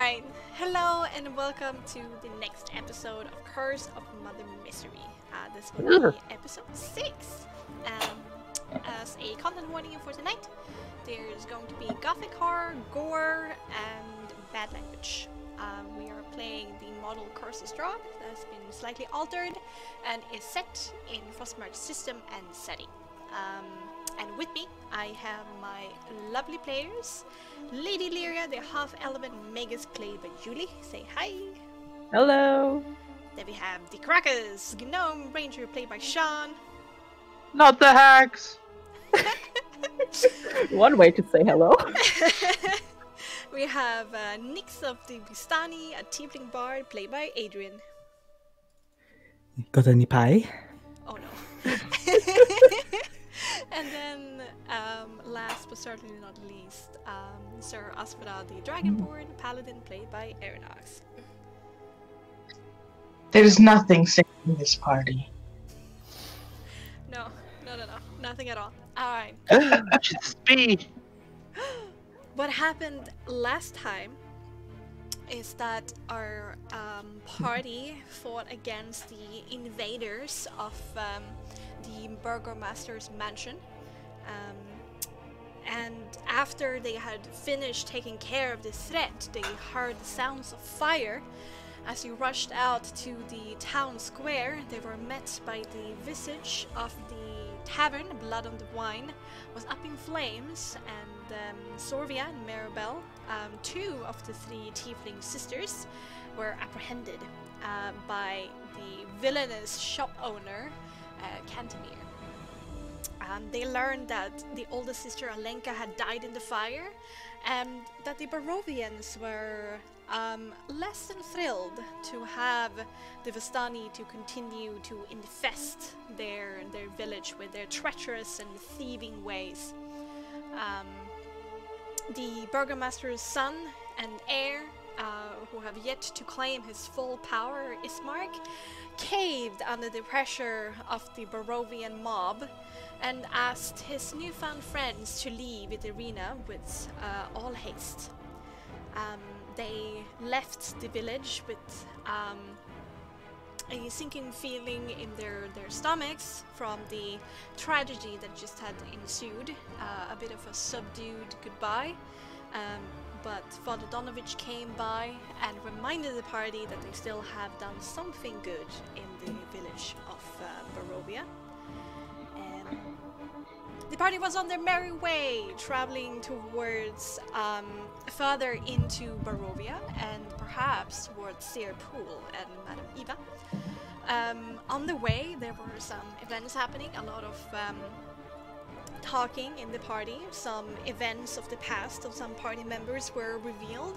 Alright, hello and welcome to the next episode of Curse of Mother Misery. This will be episode 6. As a content warning for tonight, there's going to be gothic horror, gore, and bad language. We are playing the model Curse of Straw that has been slightly altered and is set in Frostmark's system and setting. And with me, I have my lovely players. Lady Lyria, the half-element Magus played by Julie. Say hi. Hello. Then we have the Crackers, Gnome Ranger played by Sean. Not the hacks! One way to say hello. We have Nyx of the Vistani, a tiefling bard played by Adrian. Got any pie? Oh no. And then, last but certainly not least, Sir Aspera, the Dragonborn Paladin, played by Aeronox. There's nothing safe in this party. No, nothing at all. Alright. Should speed. What happened last time is that our party fought against the invaders of the Burgomaster's mansion, and after they had finished taking care of the threat, they heard the sounds of fire. As you rushed out to the town square, they were met by the visage of the tavern. Blood on the Wine was up in flames, and Sorvia and Maribel, two of the three tiefling sisters, were apprehended by the villainous shop owner, Cantemir. They learned that the oldest sister Alenka had died in the fire, and that the Barovians were less than thrilled to have the Vistani to continue to infest their village with their treacherous and thieving ways. The Burgomaster's son and heir, who have yet to claim his full power, Ismark, caved under the pressure of the Barovian mob and asked his newfound friends to leave the arena with all haste. They left the village with a sinking feeling in their stomachs from the tragedy that just had ensued, a bit of a subdued goodbye. But Father Donovich came by and reminded the party that they still have done something good in the village of Barovia. The party was on their merry way, traveling towards further into Barovia and perhaps towards Tser Pool and Madam Eva. On the way, there were some events happening, a lot of talking in the party. Some events of the past of some party members were revealed,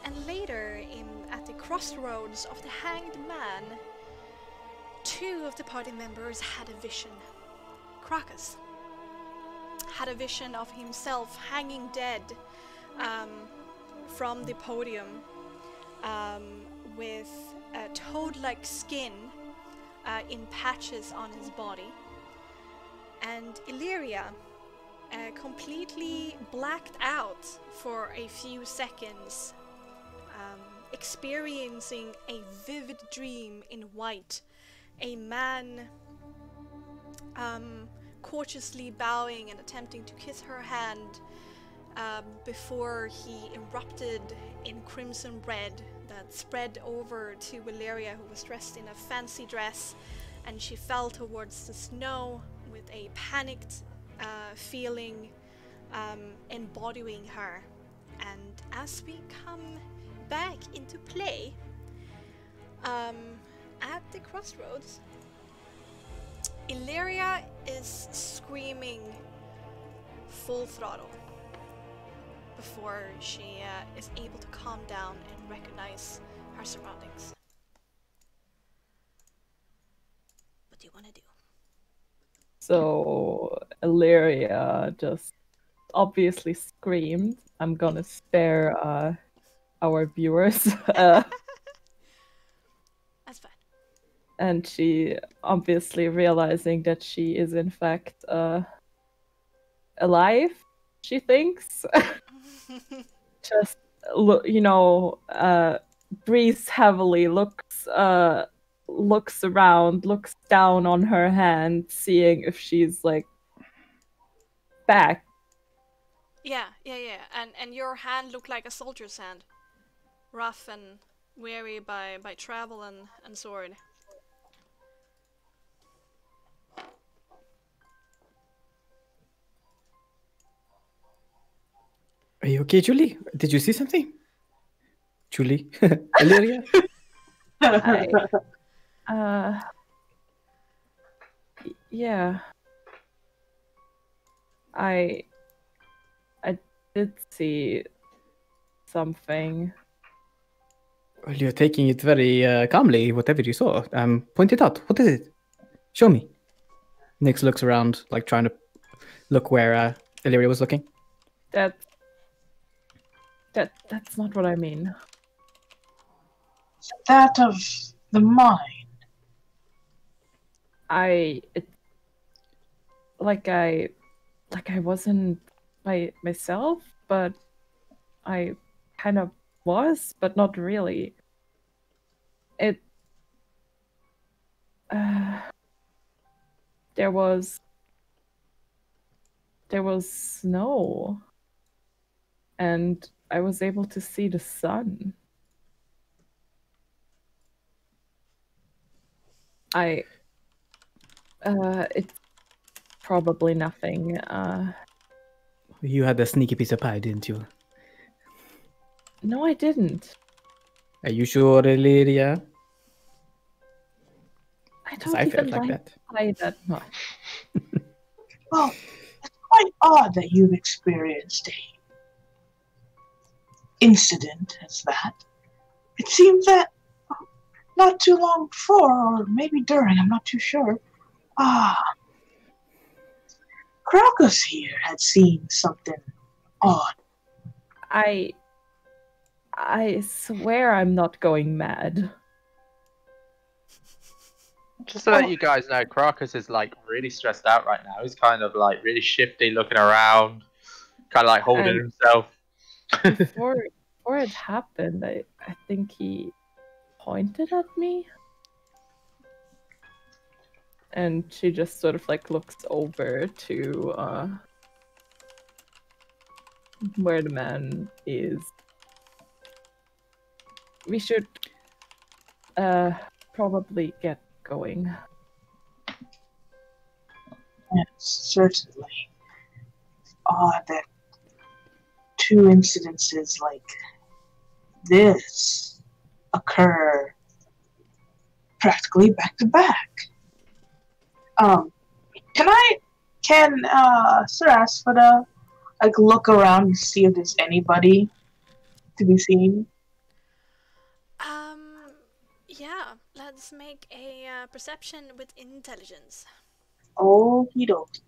and later, at the crossroads of the Hanged Man, two of the party members had a vision. Krakus had a vision of himself hanging dead from the podium with a toad-like skin in patches on his body. And Illyria completely blacked out for a few seconds, experiencing a vivid dream in white. A man cautiously bowing and attempting to kiss her hand before he erupted in crimson red that spread over to Valeria, who was dressed in a fancy dress, and she fell towards the snow with a panicked feeling embodying her. And as we come back into play at the crossroads, Illyria is screaming full throttle before she is able to calm down and recognize her surroundings. What do you want to do? So Illyria just obviously screamed. I'm gonna spare our viewers. That's fine. And she, obviously realizing that she is in fact alive, she thinks, just breathes heavily, looks around, looks down on her hand, seeing if she's like back. Yeah. And your hand looked like a soldier's hand, rough and weary by travel and sword. Are you okay, Julie? Did you see something? Julie? Illyria? Yeah. I did see something. Well, you're taking it very calmly, whatever you saw. Point it out. What is it? Show me. Nyx looks around, like trying to look where Illyria was looking. That's not what I mean. That of the mind. I wasn't myself, but I kind of was, but not really. There was snow, and I was able to see the sun. It's probably nothing. You had a sneaky piece of pie, didn't you? No, I didn't. Are you sure, Illyria? I Because don't I even felt like that. pie that much. Well, it's quite odd that you've experienced a incident as that. It seems that not too long before, or maybe during, I'm not too sure, Crocus here had seen something odd. I swear I'm not going mad. Just to let you guys know, Crocus is like really stressed out right now. He's kind of like really shifty, looking around, kind of like holding himself. Before it happened, I think he pointed at me. And she just sort of like looks over to where the man is. We should probably get going. Yes, certainly. It's odd that two incidences like this occur practically back to back. Can Sir Asphodel like look around and see if there's anybody to be seen? Yeah, let's make a perception with intelligence. Okie dokie.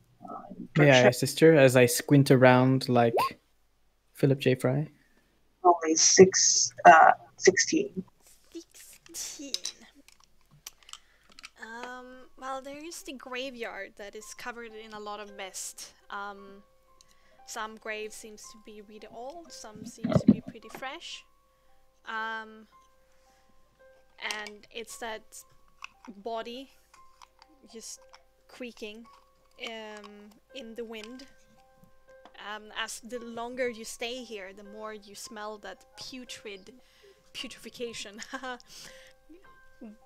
Yeah, sister, as I squint around like Philip J. Fry. Only 16. 16. Well, there is the graveyard that is covered in a lot of mist. Some graves seems to be really old, some seems to be pretty fresh. And it's that body just creaking in the wind. As the longer you stay here, the more you smell that putrefaction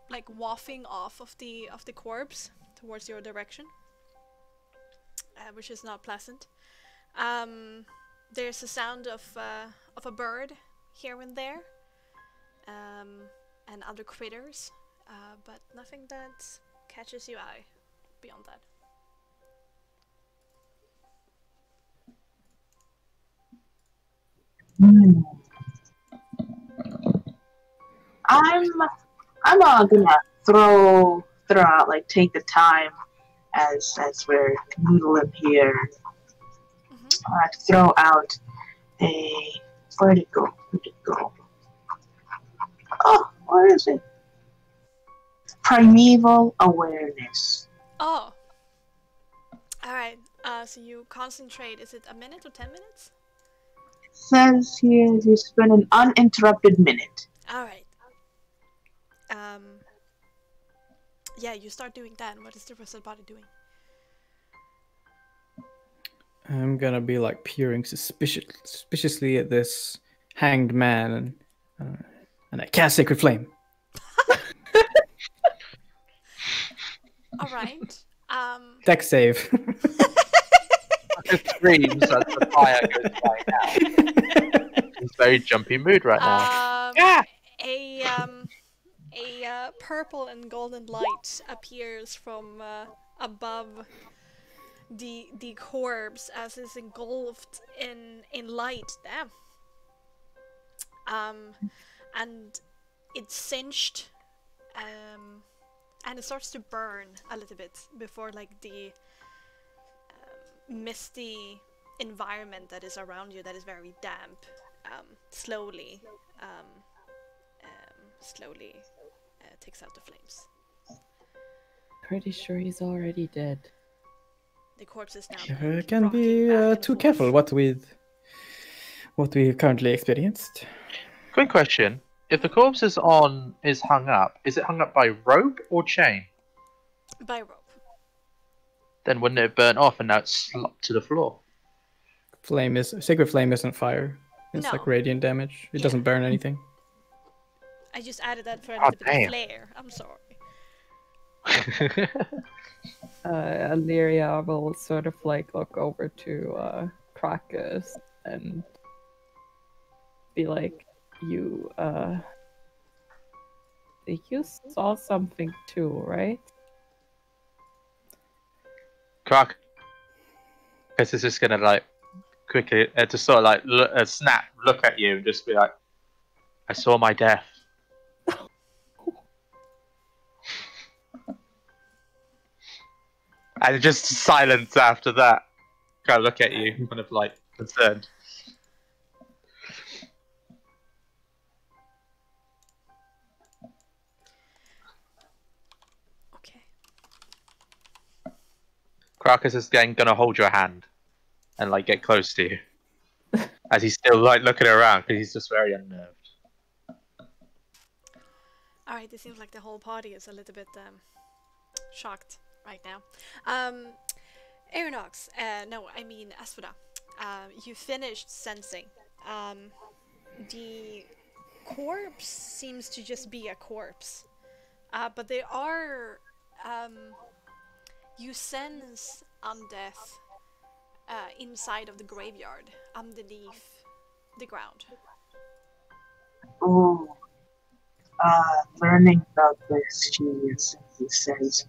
like wafting off of the corpse towards your direction, which is not pleasant. There's a sound of a bird here and there, and other critters, but nothing that catches your eye beyond that. I'm gonna throw out, like, take the time as we're noodling here. To throw out a where'd it go? Oh, where is it? Primeval awareness. Oh. Alright, so you concentrate, is it a minute or 10 minutes? says here you spend an uninterrupted minute. Alright. Yeah, you start doing that. What is the rest of the body doing? I'm gonna be like peering suspiciously at this hanged man, and I cast Sacred Flame. Alright. Dex save. It screams as the fire goes flying out. He's very jumpy mood right now. A purple and golden light appears from above the corpse as it's engulfed in light. Damn. And it's singed, and it starts to burn a little bit before like the misty environment that is around you, that is very damp, slowly takes out the flames. Pretty sure he's already dead. The corpse is now Can be too careful what we currently experienced. Quick question: if the corpse is hung up, is it hung up by rope or chain? By rope. Then wouldn't it have burnt off and now it's slopped to the floor? Sacred Flame isn't fire. It's No. like radiant damage. It doesn't burn anything. I just added that for a Oh, little bit of damn. flair. I'm sorry. Illyria will sort of like look over to Krakus and be like, you saw something too, right? Crocus is just gonna like quickly just sort of like look at you and just be like, I saw my death. And just silence after that. Kind of look at you, kind of like concerned. Okay. Crocus is gonna hold your hand and like get close to you. As he's still like looking around because he's just very unnerved. Alright, it seems like the whole party is a little bit shocked right now. Aeronox, no, I mean Asphoda. You finished sensing. The corpse seems to just be a corpse. But there are, you sense undeath inside of the graveyard, underneath the ground. Oh. Learning about this, she says,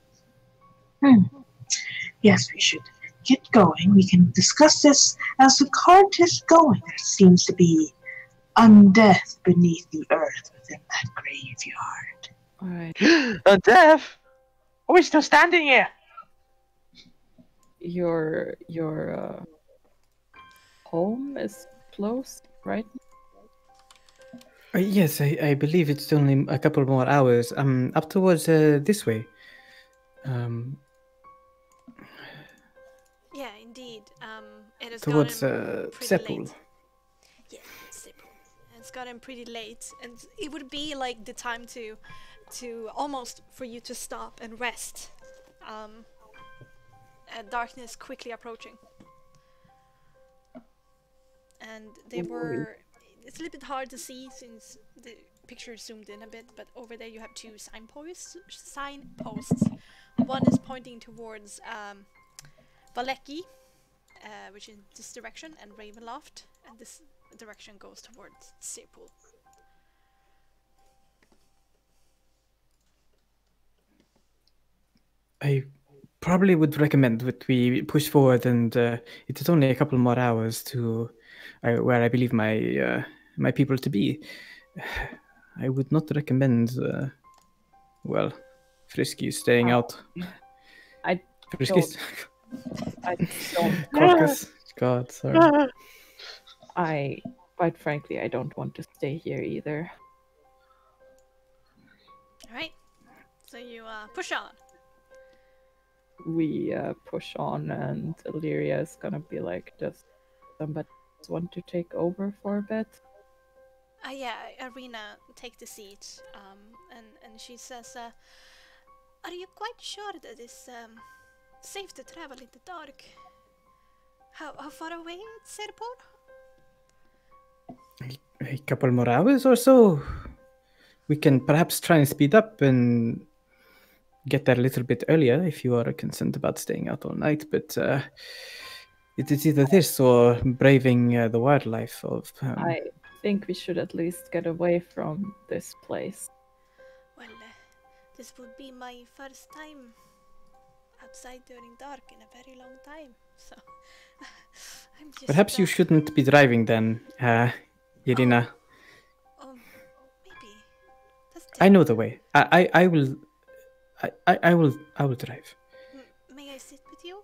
yes, we should get going. We can discuss this as the cart is going. There seems to be undeath beneath the earth within that graveyard. Alright. Undeath? Are we still standing here? Your home is close, right? Yes, I believe it's only a couple more hours. Up towards this way. Yeah, indeed. It has Towards gotten pretty Sepul. late. Yeah, Sepul. It's gotten pretty late, and it would be like the time to almost for you to stop and rest. Darkness quickly approaching, and they were. It's a little bit hard to see since the picture is zoomed in a bit, but over there you have two signposts. One is pointing towards Valecki, which is this direction, and Ravenloft, and this direction goes towards Sepul. I probably would recommend that we push forward, and it is only a couple more hours to where I believe my my people to be. I would not recommend, Frisky staying out. Frisky's. I don't. Crocus. God, sorry. Quite frankly, I don't want to stay here either. Alright, so you push on. We push on, and Illyria is gonna be like, just somebody want to take over for a bit? Yeah, Arena take the seat, and she says, "Are you quite sure that it's safe to travel in the dark? How far away is Serpor?" A couple more hours or so. We can perhaps try and speed up and get there a little bit earlier if you are concerned about staying out all night. But it is either this or braving the wildlife of. I think we should at least get away from this place. Well, this would be my first time outside during dark in a very long time, so I'm just. Perhaps you shouldn't be driving then, Irina. Maybe. I know the way. I will. I will drive. May I sit with you?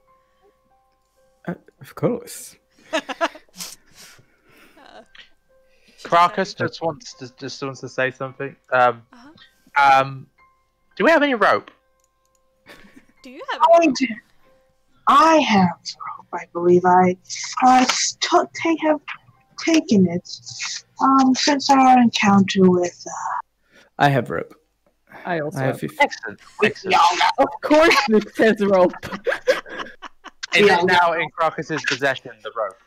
Of course. Crocus just wants to say something. Do we have any rope? Do you have? I have rope. I believe I have taken it since our encounter with. I have rope. I also have. Excellent. Of course, it says rope. Is it now in Crocus's possession, the rope?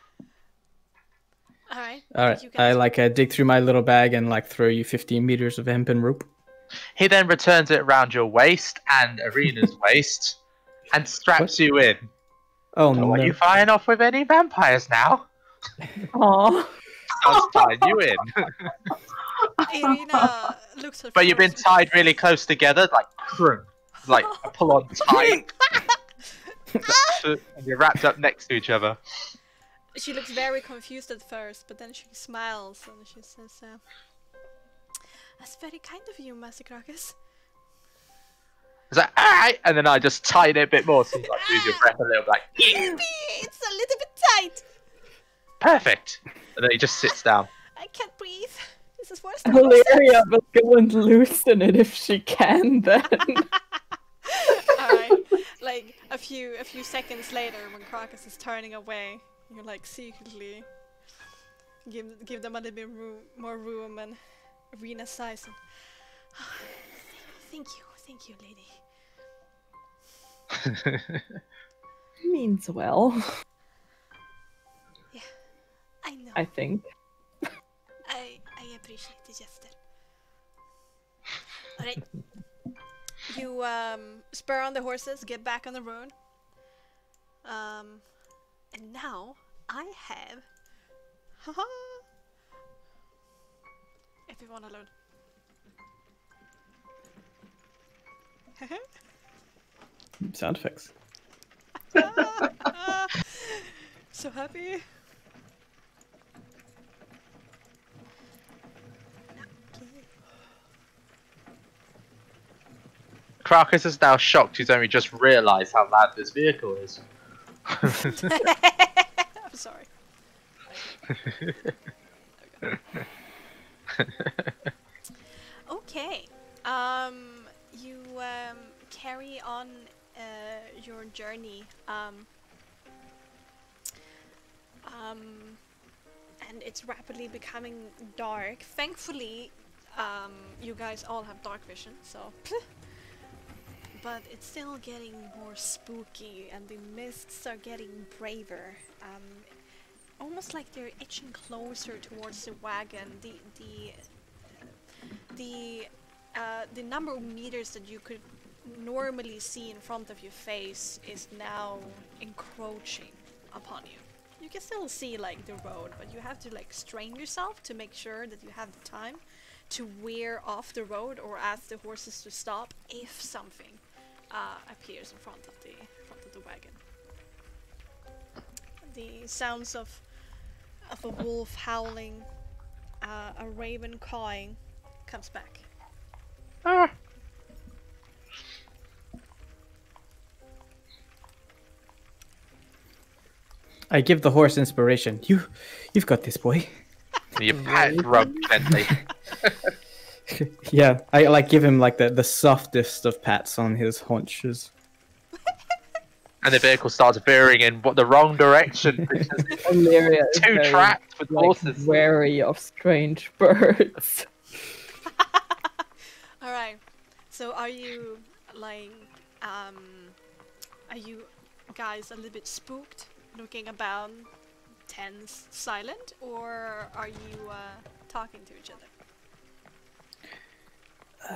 Alright. I dig through my little bag and throw you 15 meters of hempen rope. He then returns it around your waist and Arena's waist and straps you in. Oh no. Are you firing off with any vampires now? Aww. I'll tie you in. Irina looks at. But you've been tied really close together, like a pull-on tight. And you're wrapped up next to each other. She looks very confused at first, but then she smiles and she says, "That's very kind of you, Master Crocus." It's like, alright! And then I just tied it a bit more, so you lose your breath a little bit, Maybe it's a little bit tight. Perfect! And then he just sits down. I can't breathe. This is worse. Valeria will go and loosen it if she can then. Alright. Like a few seconds later when Crocus is turning away, you secretly give them a little bit more room, and Arena sighs and thank you, lady. Means well. Yeah, I know. I think. I appreciate the gesture. Alright. You spur on the horses, get back on the road. And now I have everyone alone. Sound effects. So happy. Crocus is now shocked. He's only just realised how loud this vehicle is. I'm sorry. Okay. You carry on your journey. And it's rapidly becoming dark. Thankfully, you guys all have dark vision, so. But it's still getting more spooky, and the mists are getting braver. Almost like they're itching closer towards the wagon. The number of meters that you could normally see in front of your face is now encroaching upon you. You can still see the road, but you have to strain yourself to make sure that you have the time to wear off the road or ask the horses to stop if something appears in front of the wagon. The sounds of a wolf howling, a raven cawing, comes back. I give the horse inspiration. You've got this, boy. You pat rub gently. Yeah, I give him the softest of pats on his haunches. And the vehicle starts veering in the wrong direction because Illyria is too very, trapped with like, horses. wary of strange birds. All right. So are you like, are you guys a little bit spooked, looking about, tense, silent, or are you talking to each other?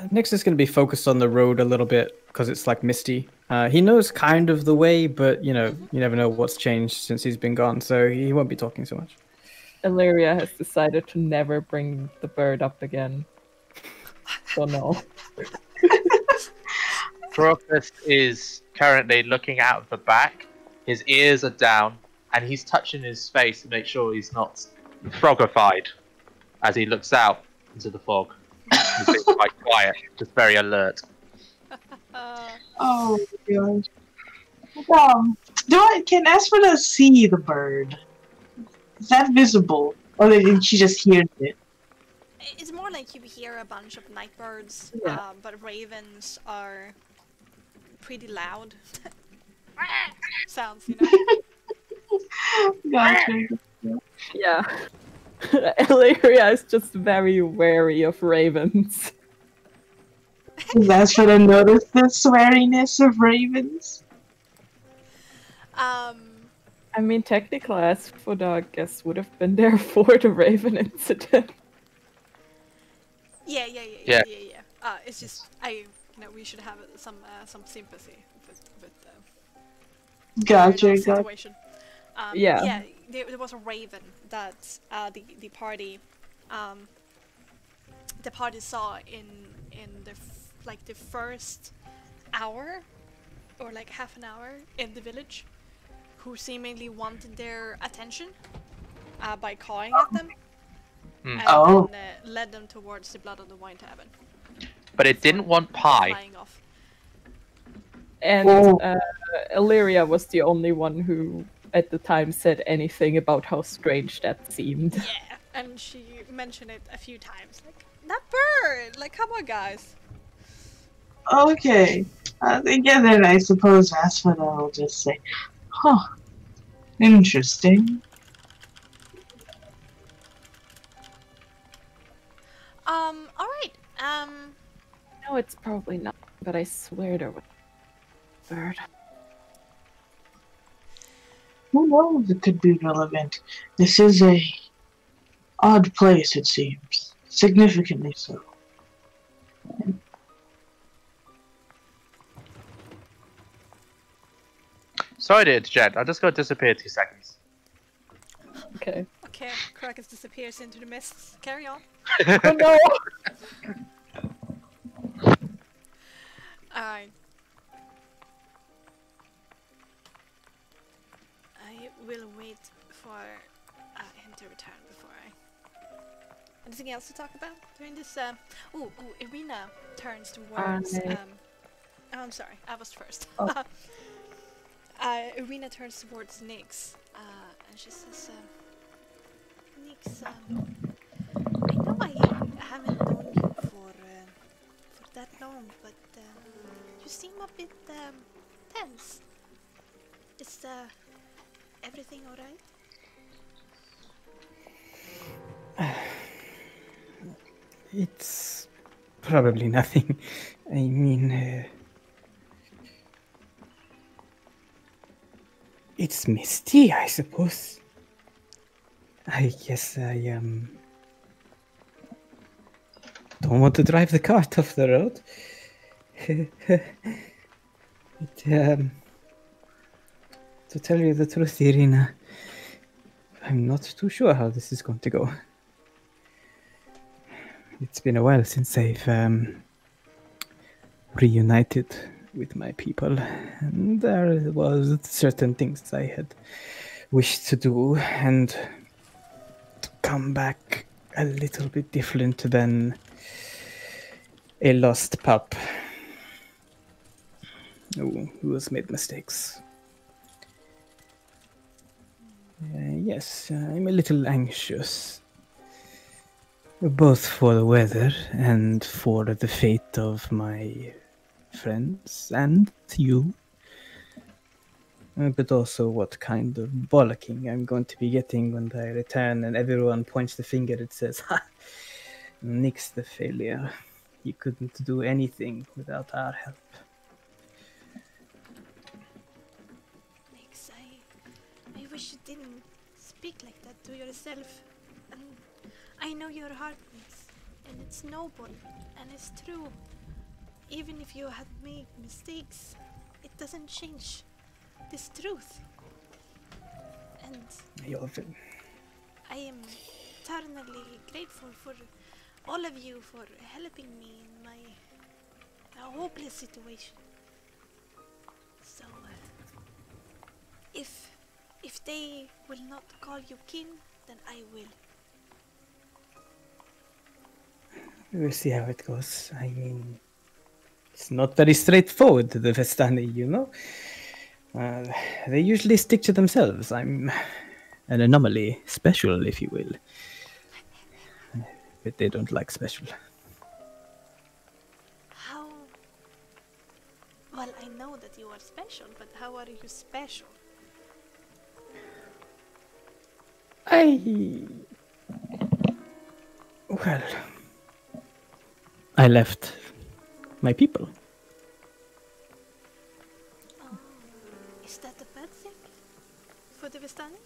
Nyx is going to be focused on the road a little bit because it's like misty. He knows kind of the way, but you know, you never know what's changed since he's been gone, so he won't be talking so much. Illyria has decided to never bring the bird up again. So no. Crocus is currently looking out of the back. His ears are down, and he's touching his face to make sure he's not frogified as he looks out into the fog. He's being quite quiet, just very alert. Oh my gosh. Can Asphodel see the bird? Is that visible? Or did she just hear it? It's more like you hear a bunch of night birds, Yeah. but ravens are pretty loud sounds, you know? Gotcha. Yeah. Illyria is just very wary of ravens. Does Asphodel notice the sweariness of ravens? I mean, technically, Asphodel, I guess, would have been there for the raven incident. Yeah. Yeah. It's just we should have some sympathy with Gotcha, the gotcha. situation. Yeah. There was a raven that the party saw in the first hour or like half an hour in the village, who seemingly wanted their attention by cawing at them. And Oh. then led them towards the Blood on the Wine Tavern. But it didn't want pie. Flying off. And Oh. Illyria was the only one who, at the time, said anything about how strange that seemed. Yeah, and she mentioned it a few times. Like, that bird! Like, come on, guys. Okay. Again, then I suppose Asphodel will just say, huh, interesting. Alright. No, it's probably not, but I swear there was a bird. Who knows, it could be relevant. This is a odd place, it seems. Significantly so. Sorry to interject, I just got to disappear 2 seconds. Okay. Okay, Crocus disappears into the mists. Carry on. Oh no! Alright. I will wait for him to return before I... Anything else to talk about during this? Irina turns towards... I- Oh, I'm sorry, I was first. Oh. Irina turns towards Nyx, and she says, Nyx, I know I haven't known you for that long, but you seem a bit tense. Is everything alright? It's probably nothing. I mean, it's misty, I suppose. I guess I don't want to drive the cart off the road. To tell you the truth, Irina, I'm not too sure how this is going to go. It's been a while since I've reunited with my people, and there was certain things I had wished to do and come back a little bit different than a lost pup who has made mistakes. Yes, I'm a little anxious. Both for the weather and for the fate of my friends and you. But also what kind of bollocking I'm going to be getting when I return and everyone points the finger and says, ha! Nix the failure. He couldn't do anything without our help. Nix, I wish you didn't speak like that to yourself. And I know your heart, Nix, and it's noble, and it's true. Even if you had made mistakes, it doesn't change this truth. And I am eternally grateful for all of you for helping me in my hopeless situation. So, if they will not call you kin, then I will. We'll see how it goes. I mean, it's not very straightforward, the Vistani, you know? They usually stick to themselves. I'm an anomaly, special, if you will. But they don't like special. How? Well, I know that you are special, but how are you special? Well, I left my people. Oh, is that a bad thing for the Vistani?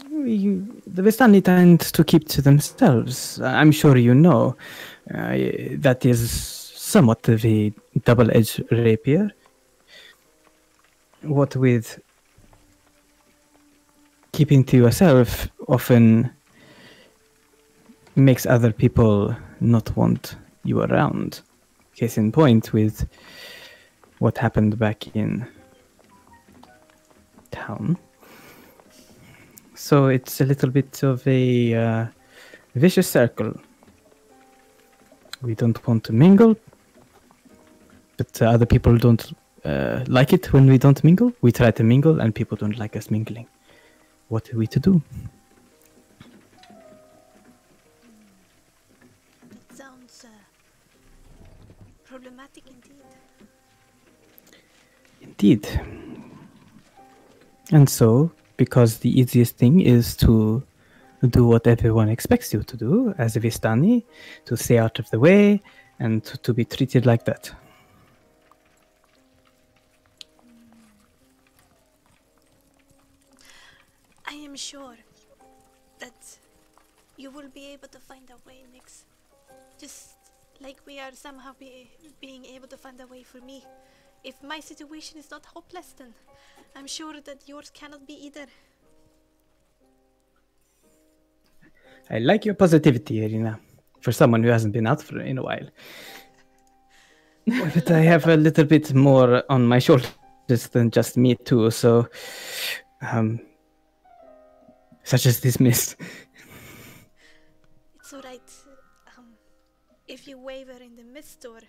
The Vistani tend to keep to themselves. I'm sure you know. That is somewhat of a double-edged rapier. What with keeping to yourself often makes other people not want you around. Case in point with what happened back in town. So it's a little bit of a vicious circle. We don't want to mingle, but other people don't like it when we don't mingle. We try to mingle and people don't like us mingling. What are we to do? That sounds problematic indeed. Indeed. And so, because the easiest thing is to do what everyone expects you to do as a Vistani, to stay out of the way and to be treated like that. I am sure that you will be able to find a way, Nix. Just like we are somehow being able to find a way for me. If my situation is not hopeless, then I'm sure that yours cannot be either. I like your positivity, Irina, for someone who hasn't been out for in a while. But I have a little bit more on my shoulders than just me too, so such as this mist. It's alright. If you waver in the mist or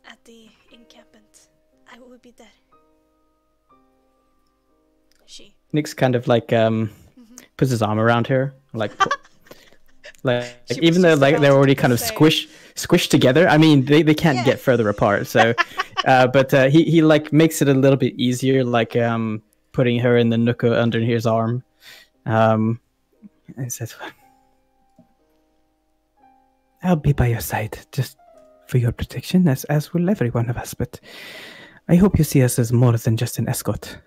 at the encampment, I will be there. Nick's kind of like puts his arm around her, like even though like they're already kind of squished together. I mean, they can't get further apart. So, but he like makes it a little bit easier, like putting her in the nook under his arm, and says, "I'll be by your side, just for your protection, as will every one of us. But I hope you see us as more than just an escort."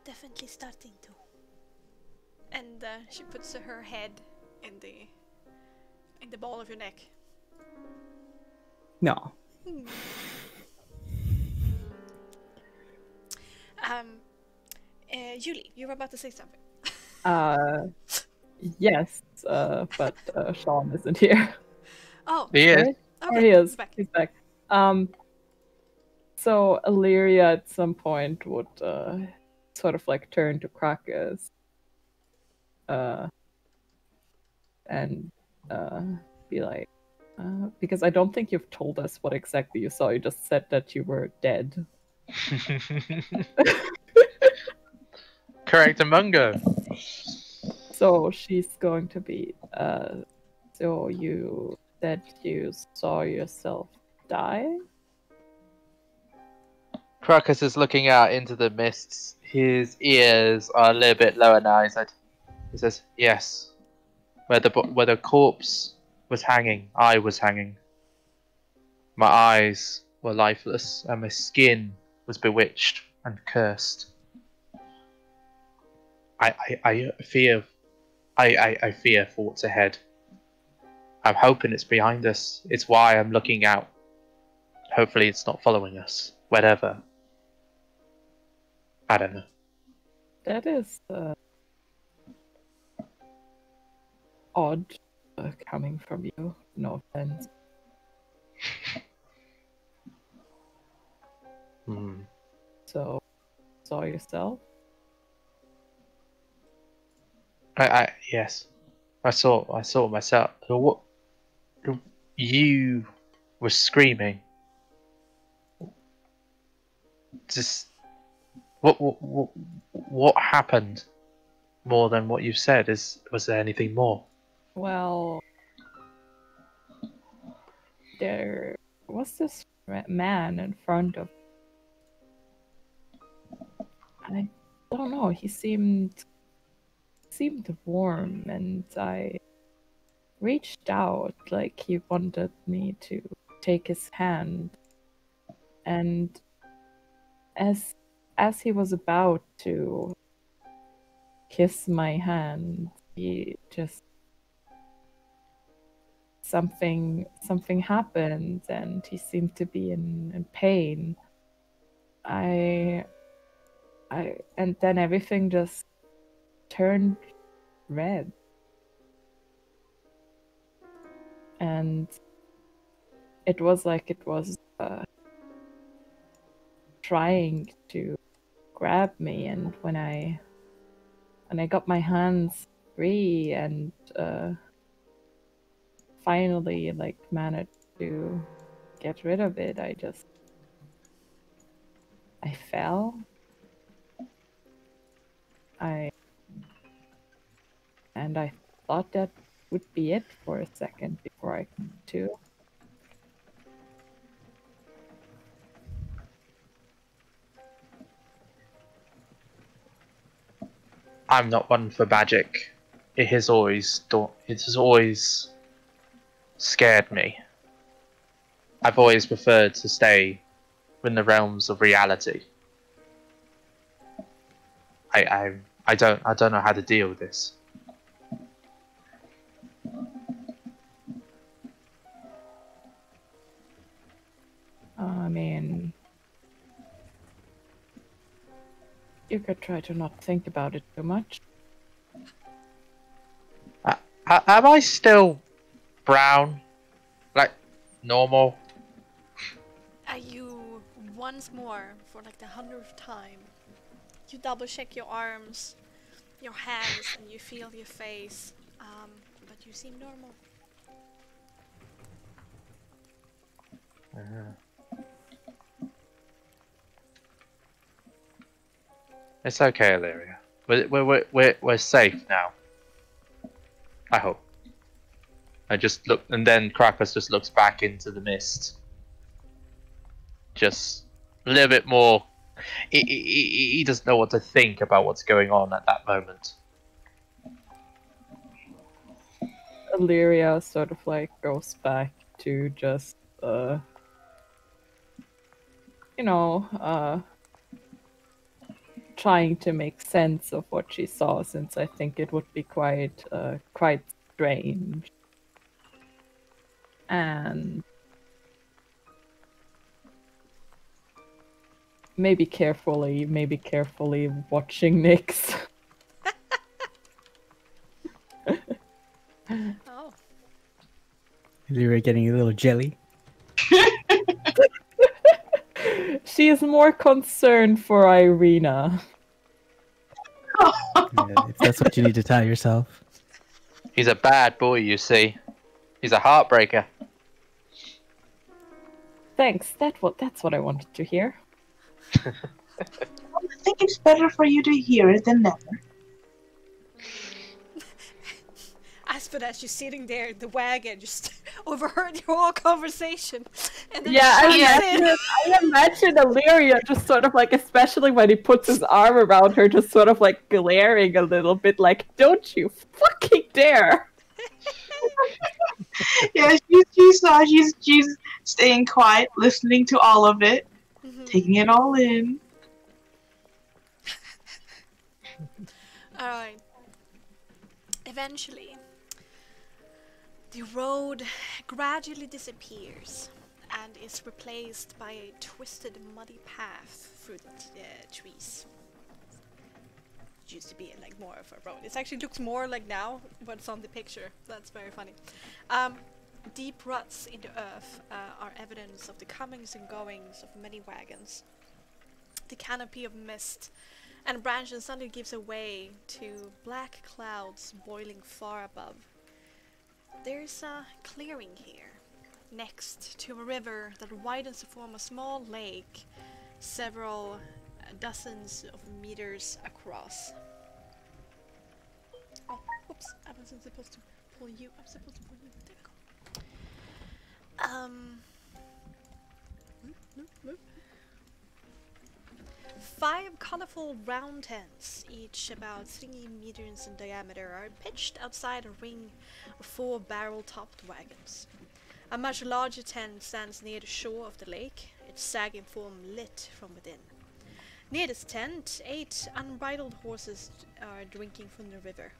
Definitely starting to. And she puts her head in the ball of your neck. No. Julie, you were about to say something. Yes, but Sean isn't here. Oh, he is. Okay, or he is. He's back. So Illyria at some point would sort of like turn to Krakus and be like, because I don't think you've told us what exactly you saw. You just said that you were dead. Correct, Amungo. So she's going to be, so you said you saw yourself die? Crocus is looking out into the mists. His ears are a little bit lower now. He says, "Yes, where the corpse was hanging, I was hanging. My eyes were lifeless, and my skin was bewitched and cursed. I fear for what's ahead. I'm hoping it's behind us. It's why I'm looking out. Hopefully it's not following us. Whatever. I don't know." That is odd coming from you. No offense. So, saw yourself? Yes. I saw myself. What? You were screaming. Just what happened? More than what you've said. Was there anything more? Well, there was this man in front of. I don't know. He seemed warm, and I reached out like he wanted me to take his hand. And as he was about to kiss my hand, he just something happened, and he seemed to be in pain. And then everything just turned red. And it was like it was trying to grab me, and when I got my hands free and finally like managed to get rid of it, I fell. I thought that would be it for a second before I came to. I'm not one for magic. It has always scared me. I've always preferred to stay in the realms of reality. I don't know how to deal with this. I mean, you could try to not think about it too much. Am I still brown? Like, normal? You once more, for like the 100th time, you double check your arms, your hands, and you feel your face, but you seem normal. It's okay, Illyria. We're safe now. I hope. I just look, and then Krakus just looks back into the mist. Just a little bit more. He doesn't know what to think about what's going on at that moment. Illyria sort of like goes back to just, trying to make sense of what she saw, since I think it would be quite strange. And maybe carefully watching Nyx. Oh. You're getting a little jelly. She is more concerned for Irina. If that's what you need to tell yourself. He's a bad boy, you see. He's a heartbreaker. Thanks. That's what I wanted to hear. I think it's better for you to hear it than never. As for that, you're sitting there in the wagon, just overheard your whole conversation, And then Yeah, shines I imagine Illyria just sort of like, especially when he puts his arm around her, just sort of like glaring a little bit, like, "Don't you fucking dare!" Yeah, she's staying quiet, listening to all of it, taking it all in. Alright. Eventually, the road gradually disappears and is replaced by a twisted, muddy path through the trees. It used to be like more of a road. It actually looks more like now what's on the picture. That's very funny. Deep ruts in the earth are evidence of the comings and goings of many wagons. The canopy of mist and branches suddenly gives way to black clouds boiling far above. There's a clearing here, next to a river that widens to form a small lake, several dozens of meters across. Oh, whoops, I wasn't supposed to pull you. I'm supposed to pull you. There we go. Move. 5 colorful round tents, each about 3 meters in diameter, are pitched outside a ring of 4 barrel-topped wagons. A much larger tent stands near the shore of the lake, its sagging form lit from within. Near this tent, 8 unbridled horses are drinking from the river,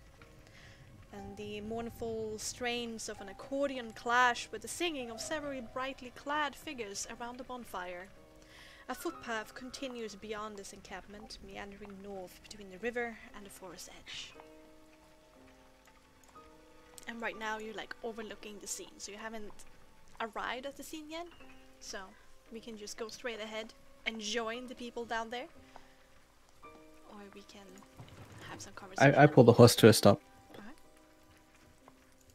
and the mournful strains of an accordion clash with the singing of several brightly clad figures around the bonfire. A footpath continues beyond this encampment, meandering north between the river and the forest edge. And right now you're like overlooking the scene, so you haven't arrived at the scene yet, so we can just go straight ahead and join the people down there, or we can have some conversation. I pull the horse to a stop.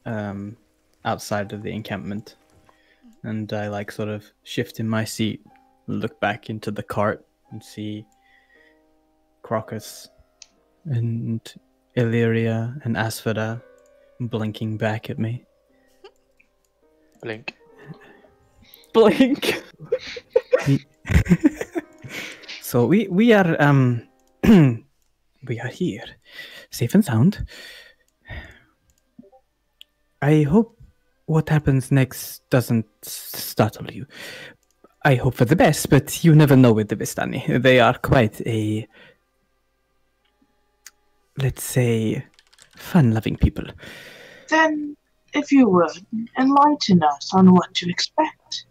Alright. Outside of the encampment, and I like sort of shift in my seat, look back into the cart, and see Crocus and Illyria and Asphoda blinking back at me. Blink. Blink. So we are we are here, safe and sound. I hope what happens next doesn't startle you. I hope for the best, but you never know with the Vistani. They are quite a, let's say, fun-loving people. Then, if you would, enlighten us on what to expect.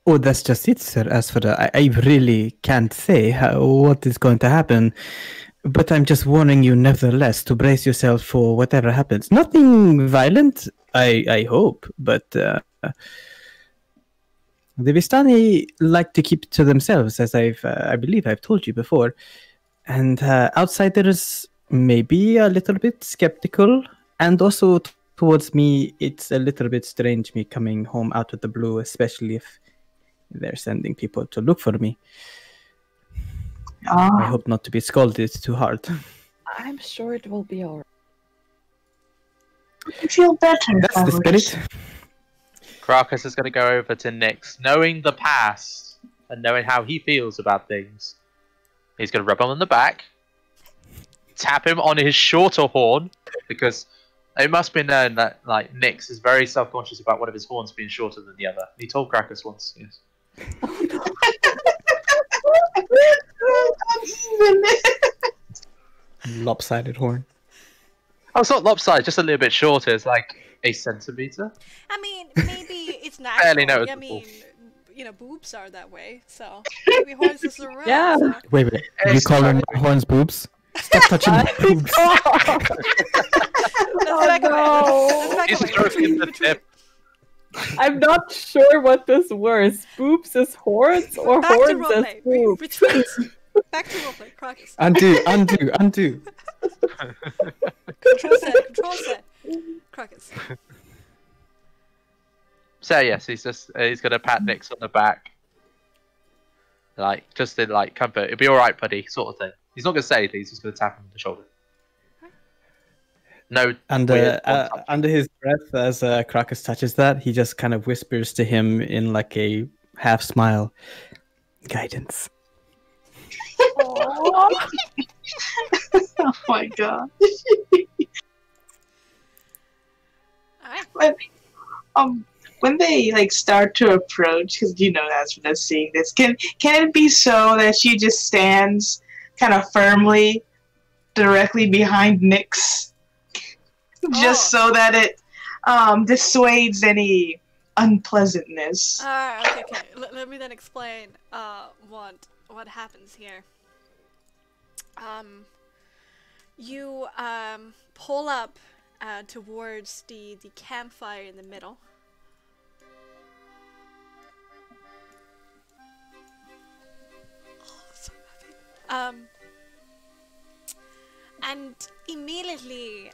Oh, that's just it, sir. As for I really can't say what is going to happen, but I'm just warning you nevertheless to brace yourself for whatever happens. Nothing violent, I hope, but the Vistani like to keep to themselves, as I believe I've told you before, and outsiders may be a little bit skeptical, and also towards me, it's a little bit strange me coming home out of the blue, especially if they're sending people to look for me. I hope not to be scolded too hard. I'm sure it will be alright. I feel better. That's the spirit. Crocus is going to go over to Nyx, knowing the past and knowing how he feels about things. He's going to rub him on the back, tap him on his shorter horn, because it must be known that like Nyx is very self-conscious about one of his horns being shorter than the other. He told Crocus once, yes. Lopsided horn. Oh, it's not lopsided, just a little bit shorter. It's like a centimeter. I mean, maybe it's natural. Fairly I noticeable. mean, you know, boobs are that way, so maybe horses are around. Yeah. So. Wait. You calling horns boobs? Stop touching my boobs. Let's back away. Let's back He's away. stroking the Retreat. tip. I'm not sure what is worse, boobs as horns or Back to horns as roleplay. boobs. Retreat. Back to roleplay. Crocus. Undo. Control set. Crocus. So yes, he's gonna pat Nyx on the back, like just in like comfort. It'll be all right, buddy, sort of thing. He's not gonna say anything. He's just gonna tap him on the shoulder. No. And weird touching. under his breath, as Krakus touches that, he just kind of whispers to him in like a half smile, "Guidance." Oh my god. Alright. When they like start to approach, because you know that's from us seeing this, can it be so that she just stands kind of firmly directly behind Nyx, just so that it dissuades any unpleasantness? Okay. Let me then explain what happens here. You pull up towards the campfire in the middle. Oh, so happy. And immediately,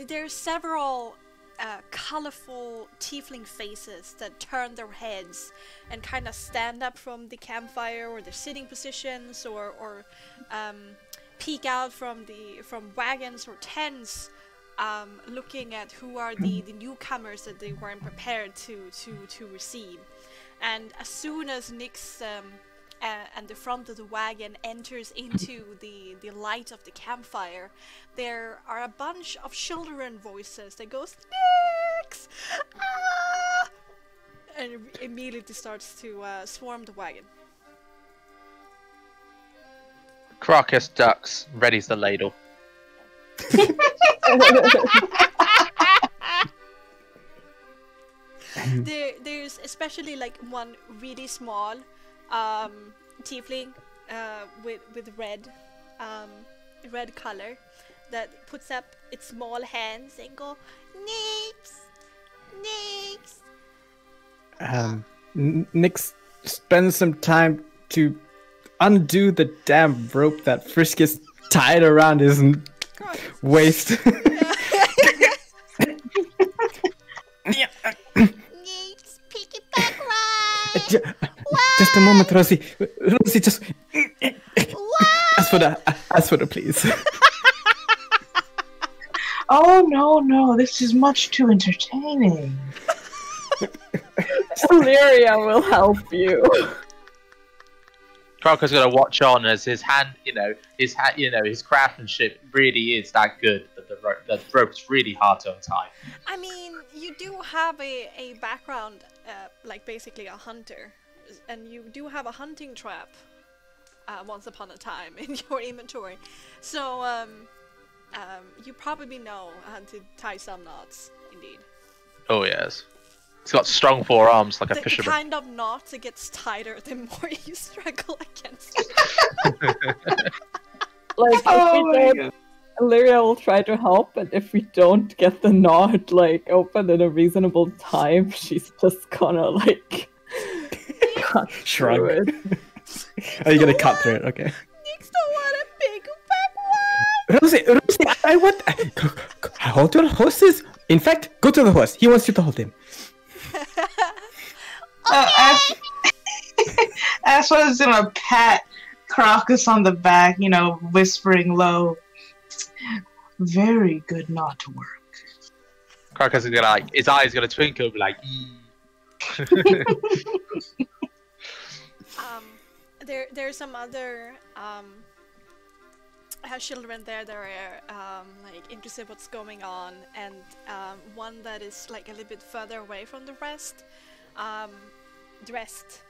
there's several colorful tiefling faces that turn their heads and kind of stand up from the campfire or their sitting positions, or peek out from wagons or tents, looking at who are the newcomers that they weren't prepared to receive. And as soon as Nyx and the front of the wagon enters into the light of the campfire, there are a bunch of children voices that goes, "Nyx! Ah!" and immediately starts to swarm the wagon. Krakus ducks, readies the ladle. There's especially like one really small tiefling with red color that puts up its small hands and go, "Nyx! Nyx!" Nyx spends some time to undo the damn rope that Frisk is tied around his waist. Nyx, pick it back right! Just a moment, Rosie. Rosie, just ask for the please. Oh no, this is much too entertaining. Illyria will help you. Krakus gonna watch on as his craftsmanship really is that good that the rope's really hard to untie. I mean, you do have a background, like basically a hunter, and you do have a hunting trap once upon a time in your inventory, so you probably know how to tie some knots, indeed. Oh yes. He's got strong forearms like a The fisherman. kind of knot that gets tighter the more you struggle against it. Like, Oh if we my don't, Illyria will try to help, and if we don't get the knot like open in a reasonable time, she's just gonna like cut Shrug. through it. Are you gonna cut through it? Okay. Nyx don't want a big back one! Rosie, I want. Hold your horses. In fact, go to the horse. He wants you to hold him. As well as gonna pat Krakus on the back, whispering low, "Very good knot work." Krakus is gonna his eyes gonna twinkle, be like, There's some other children there that are like interested what's going on, and one that is like a little bit further away from the rest, dressed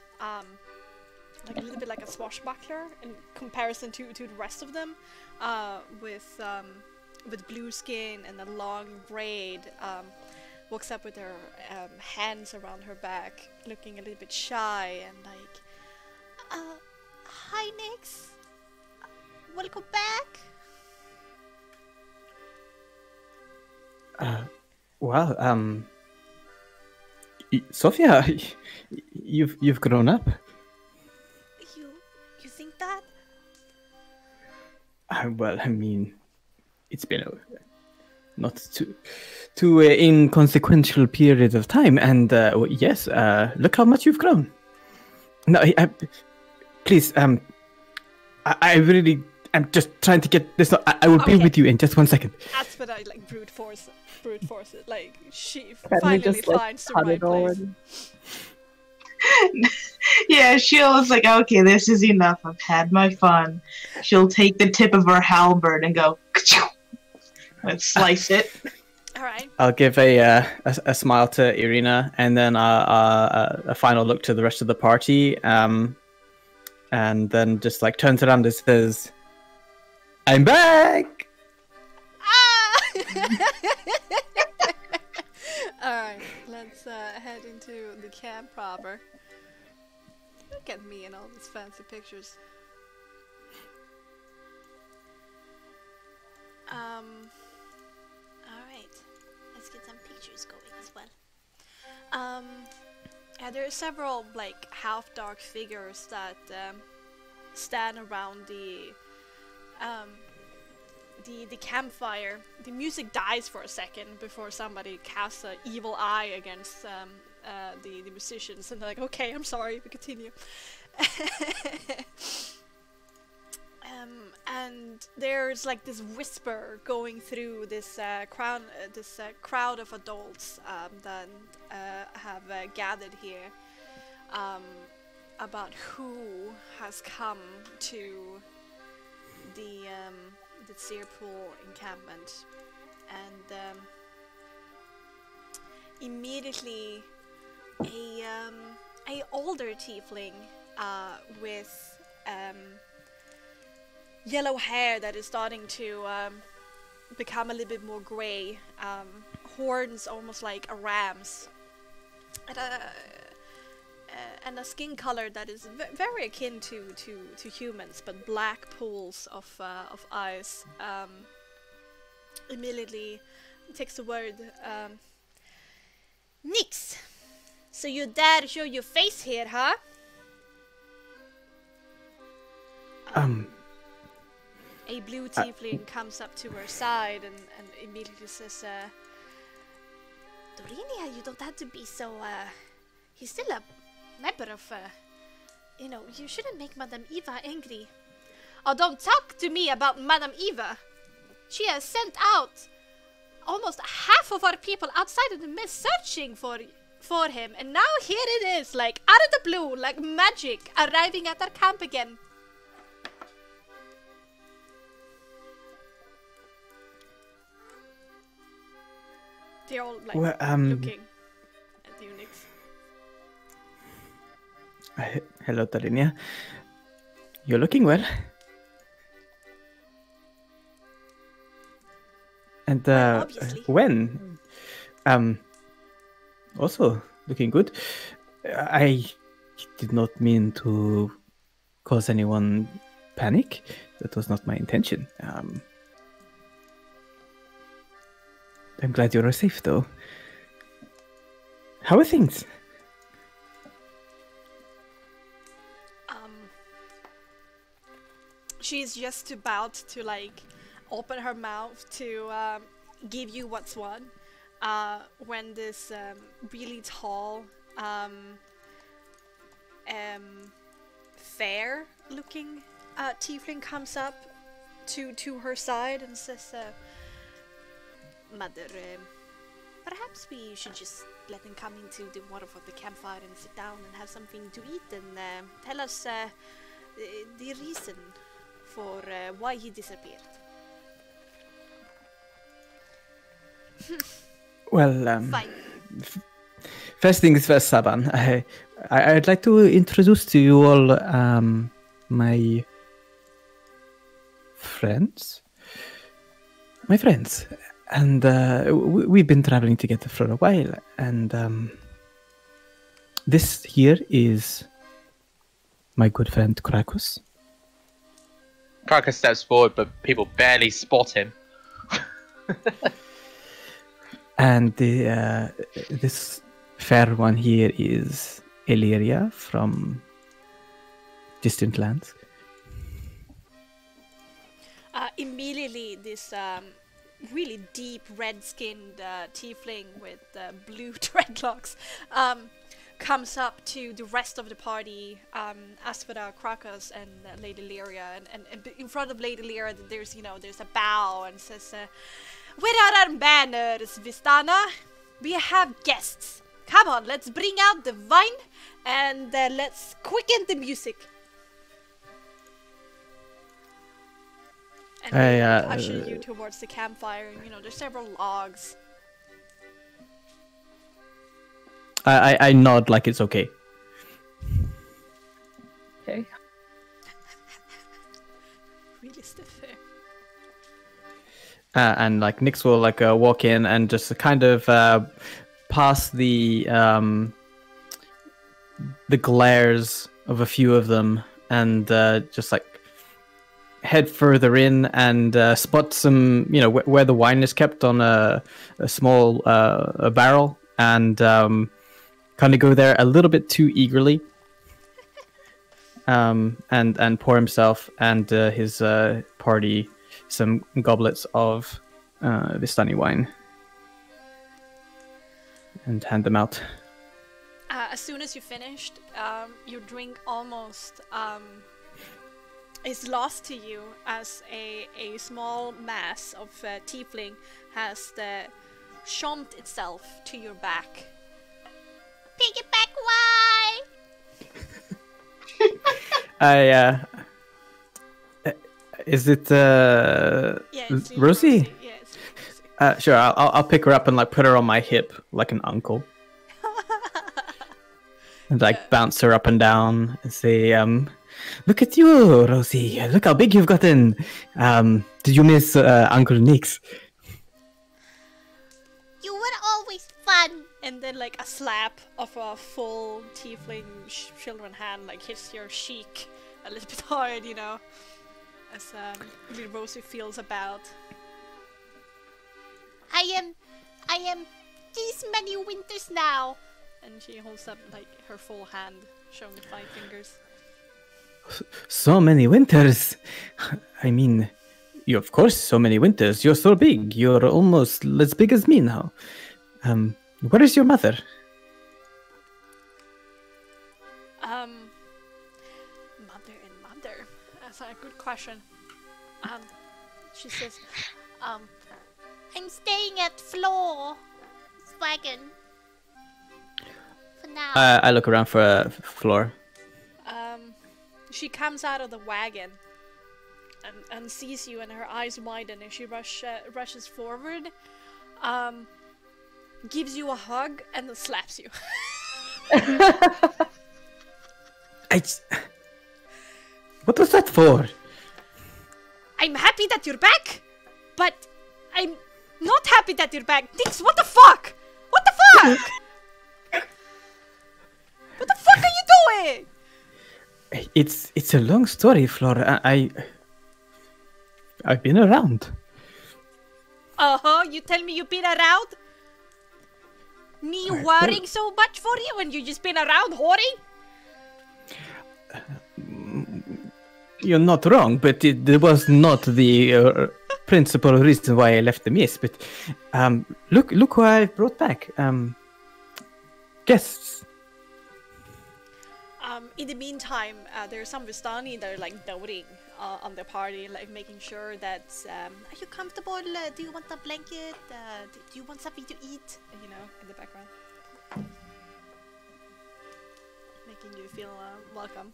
like a little bit like a swashbuckler in comparison to the rest of them, with blue skin and a long braid, walks up with her hands around her back, looking a little bit shy and like, "Hi Nyx, welcome back." Well, Sophia, you've grown up. You think that? Well, I mean, it's been a not too inconsequential period of time, and yes, look how much you've grown. No, please, I really I'm just trying to get this. I will be Okay. with you in just 1 second. That's what I like brute force it. Like she Can we finally just like finds the cut right it place. already? Yeah, she'll like, okay, this is enough. I've had my fun. She'll take the tip of her halberd and go and slice it. All right. I'll give a smile to Irina, and then a final look to the rest of the party, and then just like turns around and says, "I'm back." Ah! Alright, let's head into the camp proper. Look at me and all these fancy pictures. Alright. Let's get some pictures going as well. Yeah, there are several like half-dark figures that stand around the campfire. The music dies for a second before somebody casts an evil eye against the musicians, and they're like, "Okay, I'm sorry, we continue." And there's like this whisper going through this crowd of adults that have gathered here about who has come to the Tser pool encampment, and immediately a older tiefling with yellow hair that is starting to become a little bit more gray, horns almost like a ram's, and a skin color that is very akin to humans, but black pools of eyes. Immediately takes the word. Nix. So you dare show your face here, huh? A blue tiefling comes up to her side and immediately says, Dorinia, you don't have to be so, he's still a member of, you shouldn't make Madam Eva angry. Oh, don't talk to me about Madam Eva. She has sent out almost half of our people outside of the mist searching for him, and now here it is, like out of the blue, like magic, arriving at our camp again. They're all like looking at you, Nix. Hello, Tarinia. You're looking well. And Obviously. when? Also looking good. I did not mean to cause anyone panic. That was not my intention. I'm glad you're safe, though. How are things? She's just about to like open her mouth to give you what's what, when this really tall, fair-looking tiefling comes up to her side and says, Mother, perhaps we should just let him come into the water for the campfire and sit down and have something to eat and tell us the reason for why he disappeared. Well, Fine. First things first, Saban. I'd like to introduce to you all my friends. My friends. And we've been traveling together for a while. And this here is my good friend Krakus. Krakus steps forward, but people barely spot him. And this fair one here is Illyria from distant lands. Immediately, this really deep red-skinned tiefling with blue dreadlocks comes up to the rest of the party, Aspera, Krakas, and Lady Lyria, and in front of Lady Lyria, there's there's a bow and says, "Without our manners, Vistana, we have guests. Come on, let's bring out the wine and let's quicken the music." And they usher you towards the campfire. There's several logs. I nod like it's okay. Okay. Really stiff there. And like Nyx will like walk in and just kind of pass the glares of a few of them and just like head further in and spot some, where the wine is kept on a small a barrel, and kind of go there a little bit too eagerly, and pour himself and his party some goblets of Vistani wine and hand them out. As soon as you finished, your drink almost is lost to you as a small mass of tiefling has shomped itself to your back. Piggyback, why? Is it Yeah, it's Rosie? Yeah, it's Rosie. Sure, I'll pick her up and like put her on my hip like an uncle. And like bounce her up and down and say, "Look at you, Rosie. Look how big you've gotten. Did you miss Uncle Nyx?" You were always fun. And then like a slap of a full tiefling children hand like hits your cheek a little bit hard, as little Rosie feels about. I am these many winters now. And she holds up like her full hand, showing the 5 fingers. So many winters. I mean, you of course so many winters. You're so big. You're almost as big as me now. Where is your mother? Mother. That's a good question. She says, I'm staying at Wagon. For now. I look around for Floor. She comes out of the wagon and sees you, and her eyes widen, and she rushes forward, gives you a hug, and then slaps you. What was that for? I'm happy that you're back, but I'm not happy that you're back. Nyx, what the fuck? What the fuck? What the fuck are you doing? It's a long story, Flora. I've been around. You tell me you've been around? Me worrying so much for you, and you just been around whoring? You're not wrong, but it was not the principal reason why I left the mist. But look who I brought back. Guests. In the meantime, there's some Vistani that are like doting on the party, like making sure that are you comfortable? Do you want a blanket? Do you want something to eat? In the background, making you feel welcome.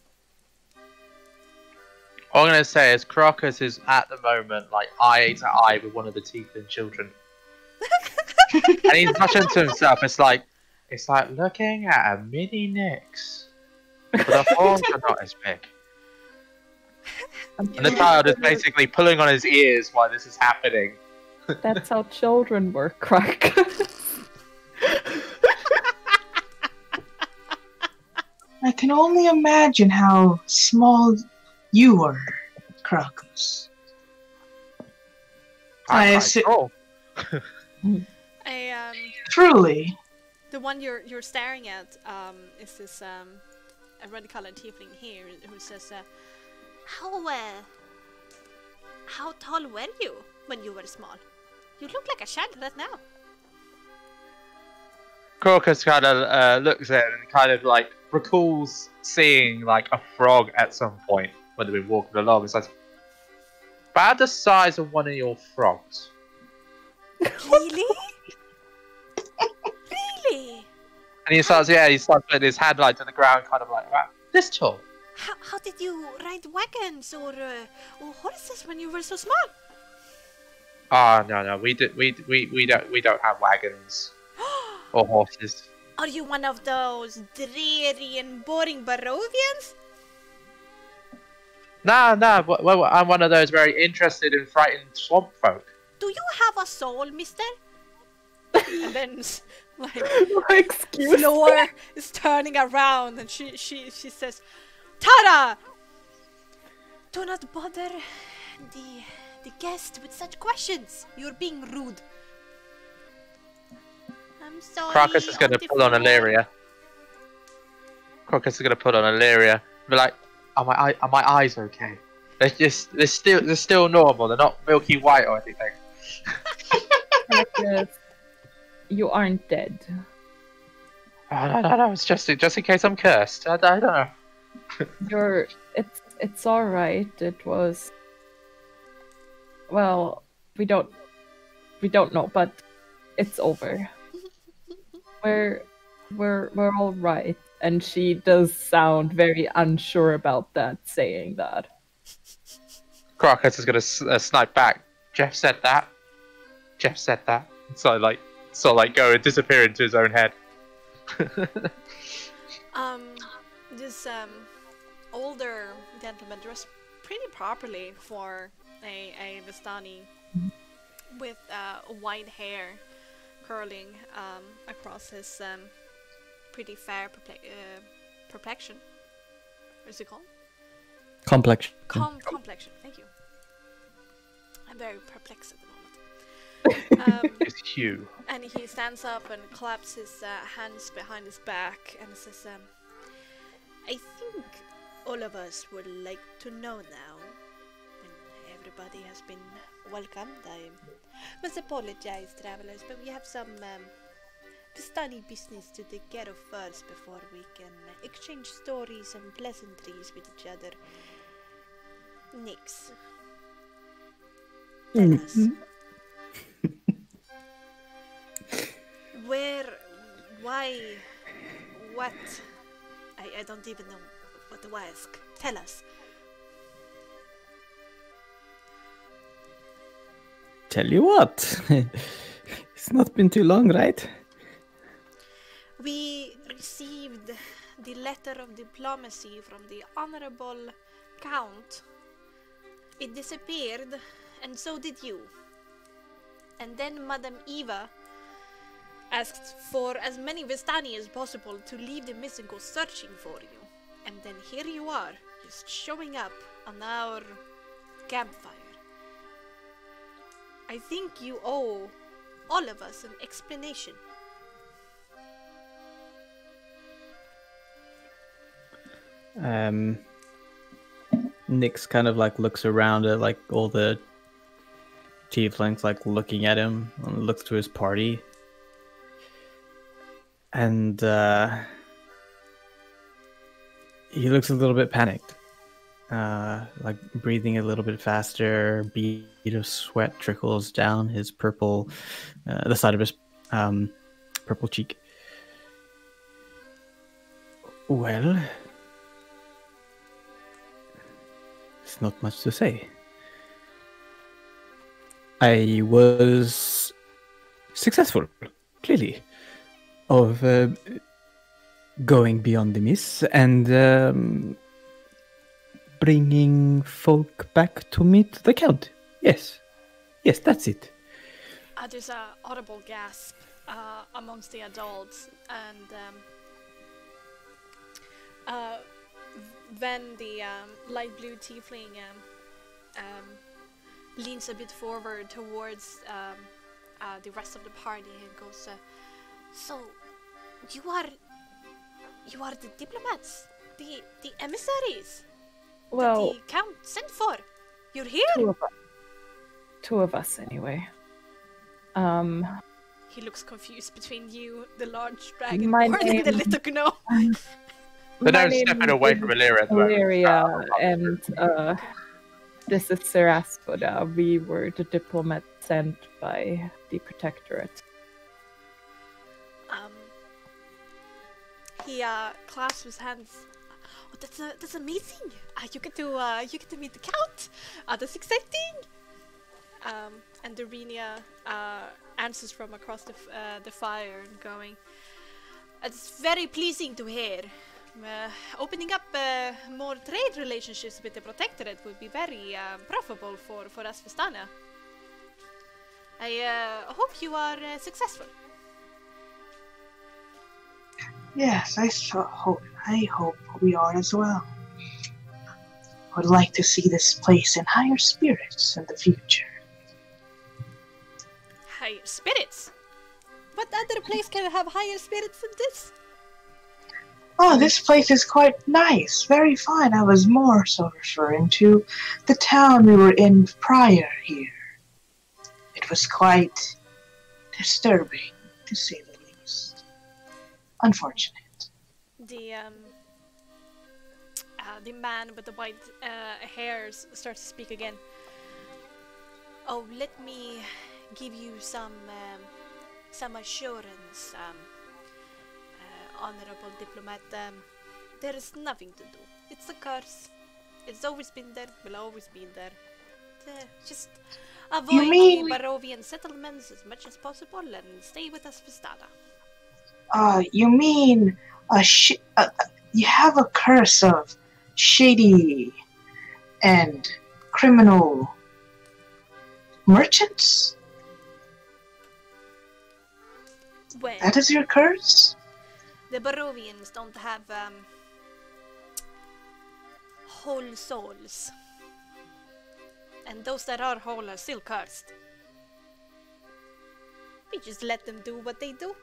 All I'm gonna say is Crocus is at the moment like eye to eye with one of the tiefling children, and he's muttering to himself. It's like looking at a mini Nyx, but the horns are not as big. And the child is basically pulling on his ears while this is happening. That's how children work, Crack. I can only imagine how small you were, Crocus. Truly. The one you're staring at is this a red-colored tiefling here who says, how tall were you when you were small? You look like a child right now. Crocus kind of looks at it and kind of like recalls seeing like a frog at some point when they've been walking along. It's like about the size of one of your frogs. Really? Really? And he starts putting his hand like to the ground, kind of like this tall. How did you ride wagons or horses when you were so small? Oh no, we don't have wagons or horses. Are you one of those dreary and boring Barovians? No, well, I'm one of those very interested and frightened swamp folk. Do you have a soul, mister? And then, like, Excuse Floor is turning around and she says, Tara! Do not bother the guest with such questions. You're being rude. I'm sorry. Crocus is gonna pull on Illyria. Be like, are my eyes okay? They're still normal. They're not milky white or anything. Yes. You aren't dead. Oh, no. It's just in case I'm cursed. I don't know. It's all right. It was. Well, we don't know, but it's over. We're all right. And she does sound very unsure about that, saying that. Crocus is gonna snipe back. Jeff said that. So like go and disappear into his own head. This older gentleman dressed pretty properly for a Vistani, with white hair curling across his pretty fair complexion. What's it called? Complexion. Complexion. Thank you. I'm very perplexed at the moment. It's Hugh. And he stands up and claps his hands behind his back and says, I think all of us would like to know now, when everybody has been welcomed. I must apologize, travelers, but we have some Vistani business to take care of first before we can exchange stories and pleasantries with each other. Nix, tell us. Where, why, what? I don't even know what to ask. Tell us. Tell you what, it's not been too long, right? We received the letter of diplomacy from the Honorable Count. It disappeared, and so did you. And then Madam Eva asked for as many Vistani as possible to leave the mist and go searching for you. And then here you are, just showing up on our campfire. I think you owe all of us an explanation. Nyx kind of like looks around at like all the tieflings like looking at him and looks to his party. And he looks a little bit panicked. Like breathing a little bit faster, a bead of sweat trickles down his purple, the side of his purple cheek. Well, there's not much to say. I was successful, clearly, of going beyond the mist and bringing folk back to meet the Count. Yes, that's it. There's a audible gasp amongst the adults, and then the light blue tiefling leans a bit forward towards the rest of the party and goes, so you are the diplomats, the emissaries Well, that the Count sent for. You're here. two of us anyway. He looks confused between you, the large dragon, My and the name- little gnome. But My no name stepping away is from Illyria at the moment. Illyria, and this is Seraspoda. We were the diplomat sent by the Protectorate. He clasps his hands. Oh, that's amazing! You get to meet the count. That's exciting. And Dorenia answers from across the fire and going. It's very pleasing to hear. Opening up more trade relationships with the Protectorate would be very profitable for us Vistani. I hope you are successful. Yes, I hope we are as well. I would like to see this place in higher spirits in the future. Higher spirits? What other place can have higher spirits than this? Oh, this place is quite nice, very fine. I was more so referring to the town we were in prior here. It was quite disturbing, to say the least. Unfortunate. The man with the white hairs starts to speak again. Oh, let me give you some assurance, honorable diplomat. There is nothing to do. It's a curse. It's always been there. Will always be there. Just avoid the Barovian settlements as much as possible and stay with us, Vistani. You mean you have a curse of shady and criminal merchants? Well, That is your curse? the Barovians don't have whole souls. And those that are whole are still cursed. We just let them do what they do.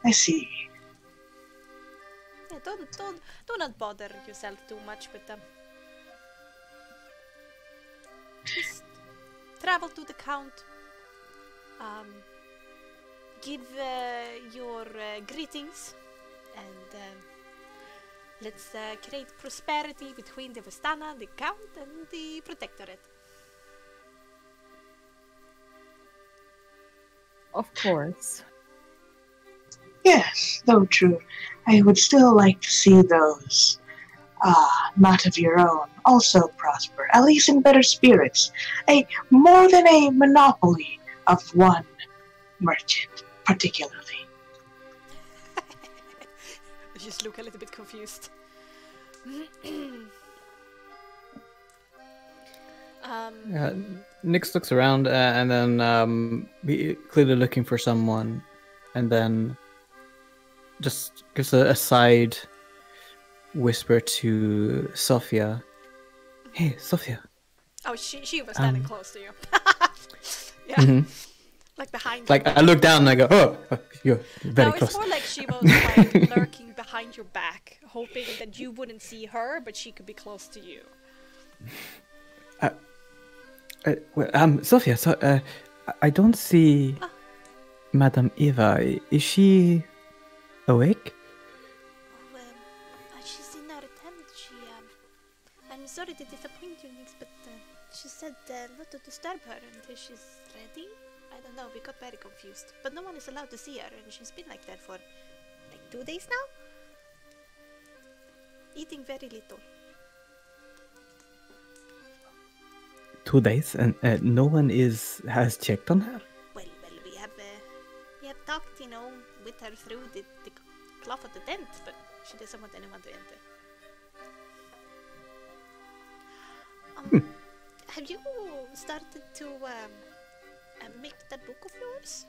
I see. Yeah, do not bother yourself too much with them. Just travel to the Count. Give your greetings, and let's create prosperity between the Vistani, the Count, and the Protectorate. Of course. Yes, though true. I would still like to see those, not of your own, also prosper, at least in better spirits. More than a monopoly of one merchant, particularly. You just look a little bit confused. Nyx looks around and then clearly looking for someone, and then just gives a side whisper to Sophia. Hey, Sophia. Oh, she was standing close to you. Yeah, like behind. Like you. I look down and I go, oh, you're very No, close. it's more like she was like lurking behind your back, hoping that you wouldn't see her, but she could be close to you. Sophia, so I don't see Madam Eva. Is she awake? Well, she's in our tent. I'm sorry to disappoint you, Nyx, but she said not to disturb her until she's ready. I don't know, we got very confused. But no one is allowed to see her, and she's been like that for like 2 days now. Eating very little. 2 days, and no one has checked on her. Well, we have talked, with her through the cloth of the tent, but she doesn't want anyone to enter. Have you started to make that book of yours?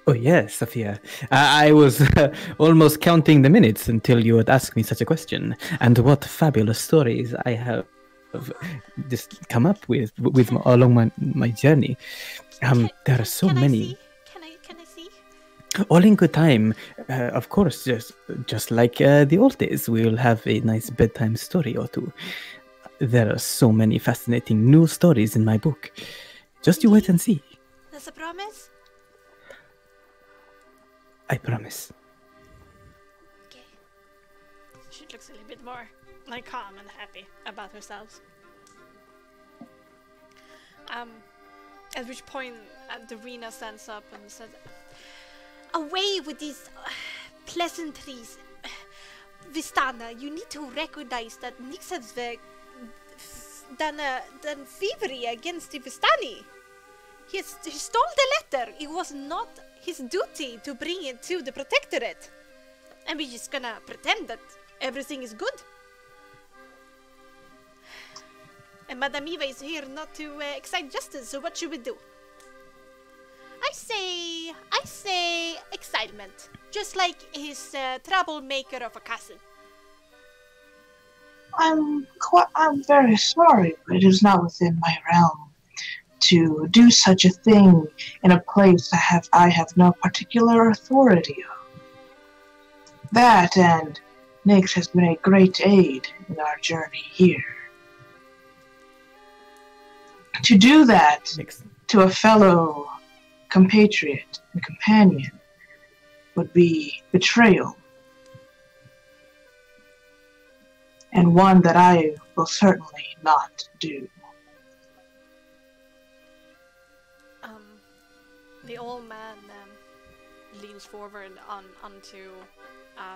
Oh yes, Sophia. I was almost counting the minutes until you would ask me such a question. And what fabulous stories I have just come up with along my journey. There are so many. Can I see? All in good time. Of course, just like the old days, we will have a nice bedtime story or two. There are so many fascinating new stories in my book. Just you wait and see. That's a promise? I promise. Okay. She looks a little bit more like calm and happy about herself. At which point Darina stands up and says, "Away with these pleasantries. Vistana, you need to recognize that Nix has done thievery against the Vistani. He stole the letter. It was not his duty to bring it to the Protectorate. And we're just gonna pretend that everything is good. And Madam Eva is here not to excite justice, so what should we do?" I say excitement. Just like his troublemaker of a cousin. I'm very sorry, but it is not within my realm to do such a thing in a place I have no particular authority of. That and Nix has been a great aid in our journey here. To do that to a fellow compatriot and companion would be betrayal. And one that I will certainly not do. The old man leans forward onto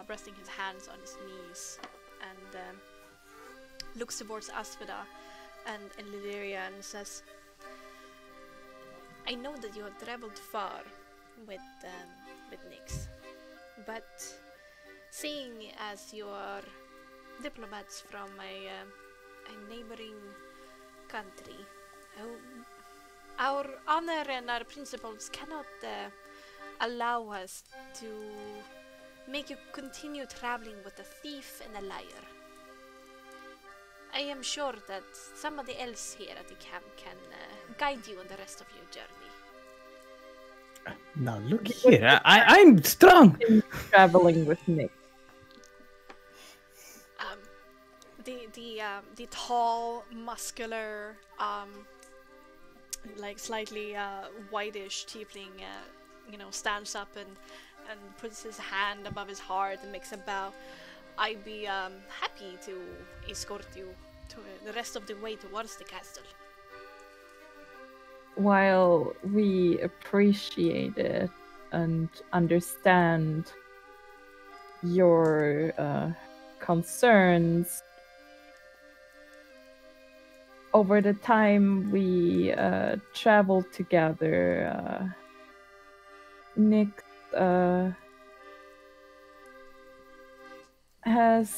resting his hands on his knees and looks towards Asveda and Lydia and says, "I know that you have traveled far with Nix, but seeing as you are diplomats from a neighboring country, our honor and our principles cannot allow us to make you continue traveling with a thief and a liar. I am sure that somebody else here at the camp can guide you on the rest of your journey." Now look here, I'm strong! Traveling with Nick. The tall, muscular, like slightly whitish tiefling, stands up and puts his hand above his heart and makes a bow. "I'd be happy to escort you to the rest of the way towards the castle." While we appreciate it and understand your concerns, over the time we traveled together, Nick has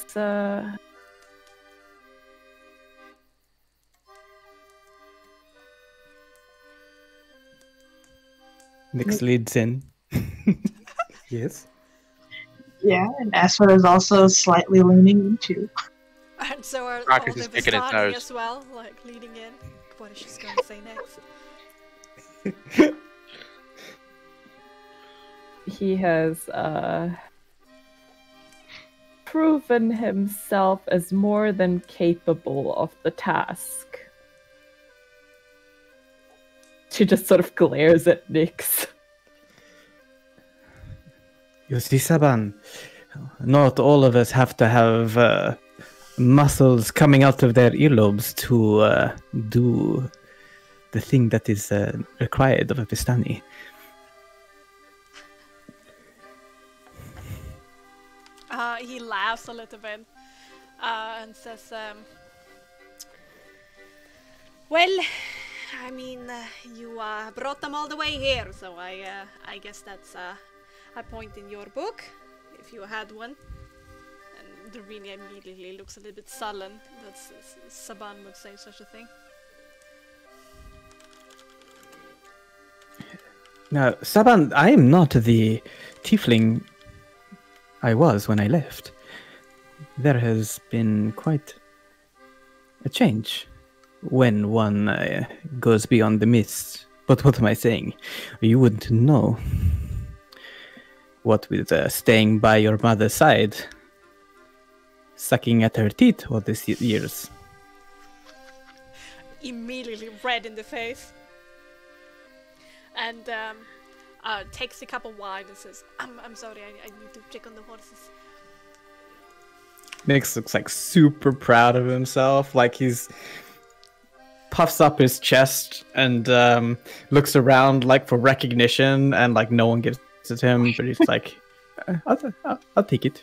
Nix leads in. Yes. Yeah, and Asper is also slightly leaning in too. And so are all Marcus the is picking his Vistani nose. as well, like leading in. What is she going to say next? he has proven himself as more than capable of the task. She just sort of glares at Nix. You see, Saban, not all of us have to have muscles coming out of their earlobes to do the thing that is required of a Vistani. He laughs a little bit and says, "Well, I mean, you brought them all the way here, so I guess that's a point in your book, if you had one." And Darina immediately looks a little bit sullen that Saban would say such a thing. Now, Saban, I am not the tiefling I was when I left. There has been quite a change when one goes beyond the mist. But what am I saying? You wouldn't know. What with staying by your mother's side, sucking at her teat all these years. immediately red in the face. And takes a cup of wine and says, I'm sorry, I need to check on the horses. Nix looks like super proud of himself, like he's puffs up his chest and looks around like for recognition, and like no one gives it to him, but he's like, I'll take it.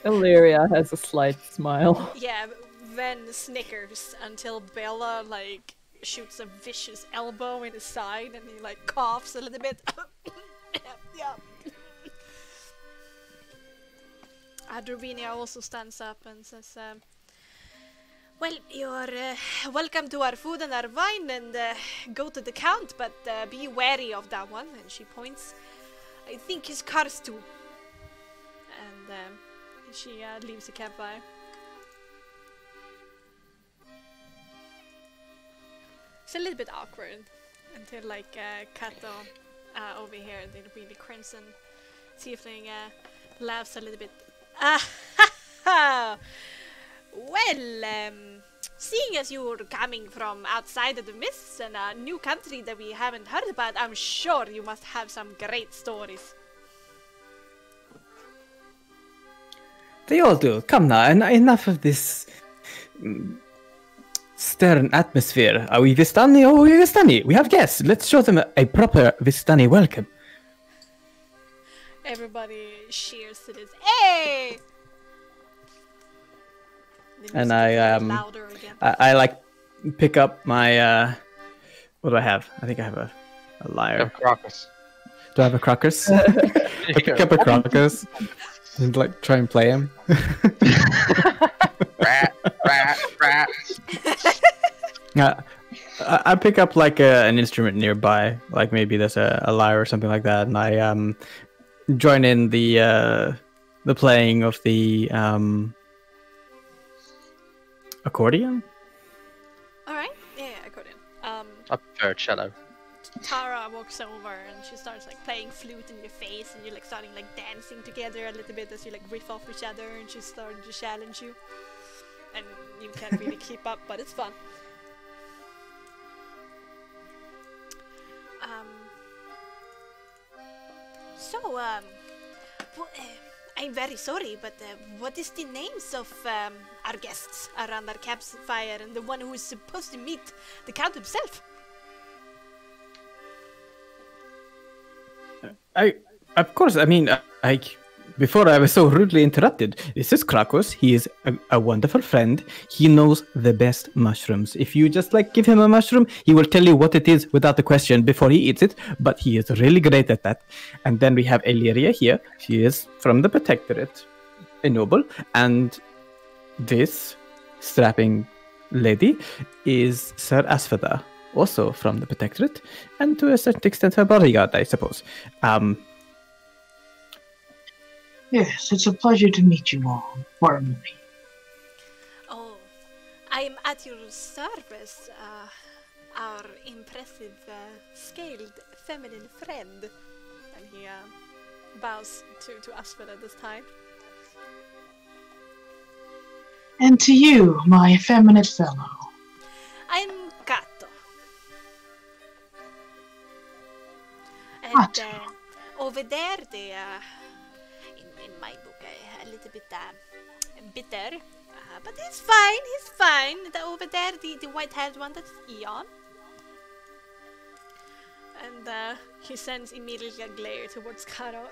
Illyria has a slight smile. Yeah, Ven snickers until Bella like shoots a vicious elbow in his side and he like coughs a little bit. Yeah. Dravinia also stands up and says, well, you're welcome to our food and our wine, and go to the count, but be wary of that one. And she points. I think he's cursed too. And she leaves the campfire. It's a little bit awkward until like Kato over here, the really crimson tiefling laughs a little bit. Well, seeing as you're coming from outside of the mists and a new country that we haven't heard about, I'm sure you must have some great stories. They all do. Come now, enough of this stern atmosphere. Are we Vistani? Oh, we're Vistani. We have guests. Let's show them a proper Vistani welcome. Everybody cheers to this. Hey! And I like pick up my what do I have? I think I have a lyre. Crocus. Do I have a crocus? I pick up a crocus and like try and play him. Rat. I pick up like an instrument nearby, like maybe there's a lyre or something like that, and I join in the playing of the accordion. All right, yeah, accordion. I prefer cello. Tara walks over and she starts like playing flute in your face, and you're like starting like dancing together a little bit as you like riff off each other, and she's starting to challenge you, and you can't really keep up, but it's fun. I'm very sorry, but what is the names of our guests around our campfire and the one who is supposed to meet the Count himself? Of course, I mean, before I was so rudely interrupted, this is Krakos. He is a wonderful friend. He knows the best mushrooms. If you just like give him a mushroom, he will tell you what it is without a question before he eats it, but he is really great at that. And then we have Illyria here. She is from the Protectorate, a noble, and this strapping lady is Sir Asphodel, also from the Protectorate, and to a certain extent her bodyguard, I suppose. Yes, it's a pleasure to meet you all, formally. Oh, I'm at your service, our impressive, scaled, feminine friend. And he bows to Asphodel this time. And to you, my effeminate fellow. I'm Kato. And over there, they in my book, a little bit bitter, but he's fine. Over there, the white-haired one, that's Eon. And he sends immediately a glare towards Karo.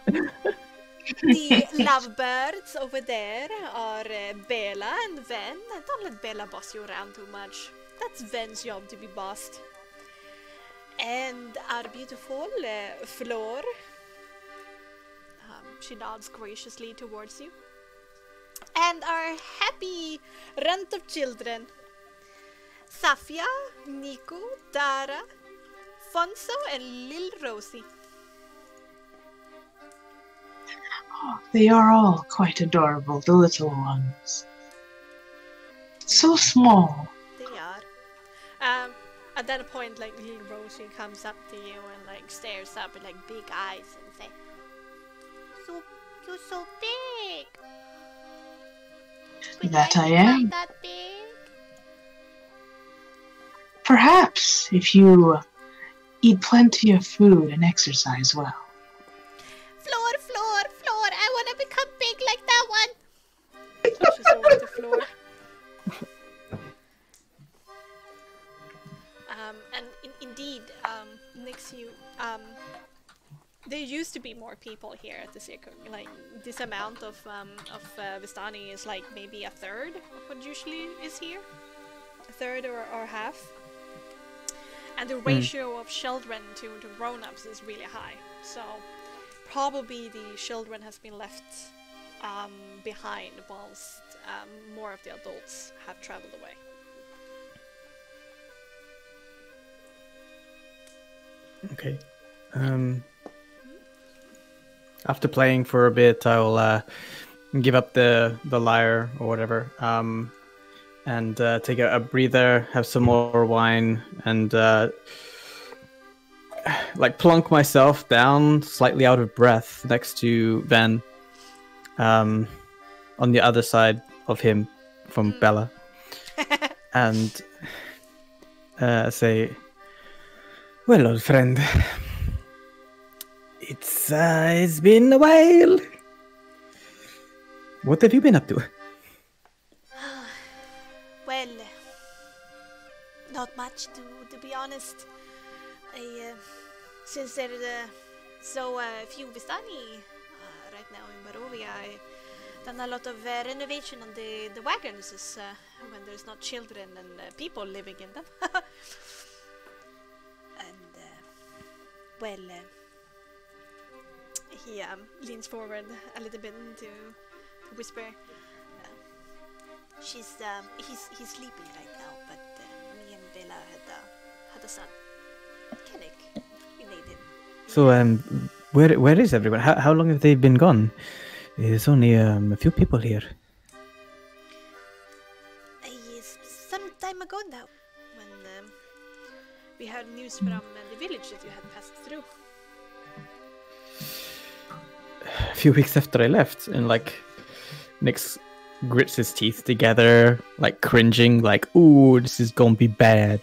The lovebirds over there are Bella and Ven. Don't let Bella boss you around too much. That's Ven's job to be bossed. And our beautiful Flor. She nods graciously towards you. And our happy runt of children. Safia, Nico, Dara, Fonso, and Lil Rosie. Oh, they are all quite adorable, the little ones. So small. They are. At that point, like, Lil Rosie comes up to you and like stares up with like big eyes and say, "You're so big." But That I am. That big. perhaps if you eat plenty of food and exercise well. Floor, I want to become big like that one. Pushes over the floor. And indeed, next to you, there used to be more people here at the circle. Like, this amount of Vistani is like maybe a third of what usually is here. A third or half. And the ratio of children to grown-ups is really high. So, probably the children has been left behind whilst more of the adults have traveled away. Okay. After playing for a bit, I'll give up the lyre or whatever, and take a breather, have some more wine, and like plunk myself down, slightly out of breath, next to Van, on the other side of him from Bella, and say, "Well, old friend, it's been a while. What have you been up to?" Well, not much to be honest. Since there's so few Vistani right now in Barovia, I done a lot of renovation on the wagons when there's not children and people living in them. And well, he leans forward a little bit to whisper. He's sleeping right now, but me and Bella had a son, Kennick. We made him. So, where is everyone? How long have they been gone? There's only a few people here. Some time ago now, when we heard news from the village that you had passed through. A few weeks after I left, and like, Nyx grits his teeth together, like cringing, like, "Ooh, this is gonna be bad."